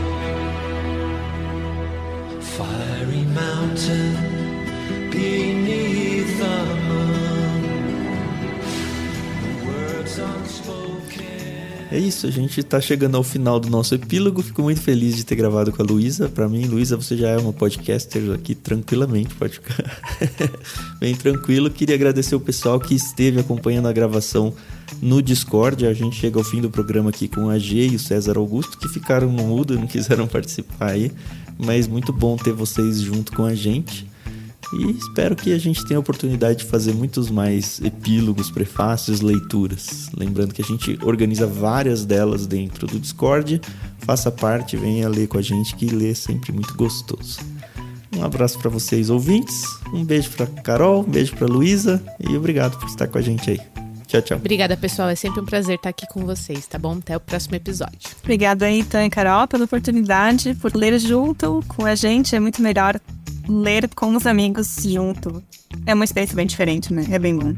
Fiery mountain beneath the moon. É isso, a gente tá chegando ao final do nosso epílogo. Fico muito feliz de ter gravado com a Luísa. Pra mim, Luísa, você já é uma podcaster aqui tranquilamente, pode ficar bem tranquilo. Queria agradecer o pessoal que esteve acompanhando a gravação no Discord. A gente chega ao fim do programa aqui com a G e o César Augusto, que ficaram no mudo e não quiseram participar aí. Mas muito bom ter vocês junto com a gente. E espero que a gente tenha a oportunidade de fazer muitos mais epílogos, prefácios, leituras. Lembrando que a gente organiza várias delas dentro do Discord. Faça parte, venha ler com a gente, que ler é sempre muito gostoso. Um abraço para vocês, ouvintes. Um beijo para Carol, um beijo para Luísa. E obrigado por estar com a gente aí. Tchau, tchau. Obrigada, pessoal. É sempre um prazer estar aqui com vocês, tá bom? Até o próximo episódio. Obrigada aí, Tan e Carol, pela oportunidade, por ler junto com a gente. É muito melhor ler com os amigos junto. É uma experiência bem diferente, né? É bem bom.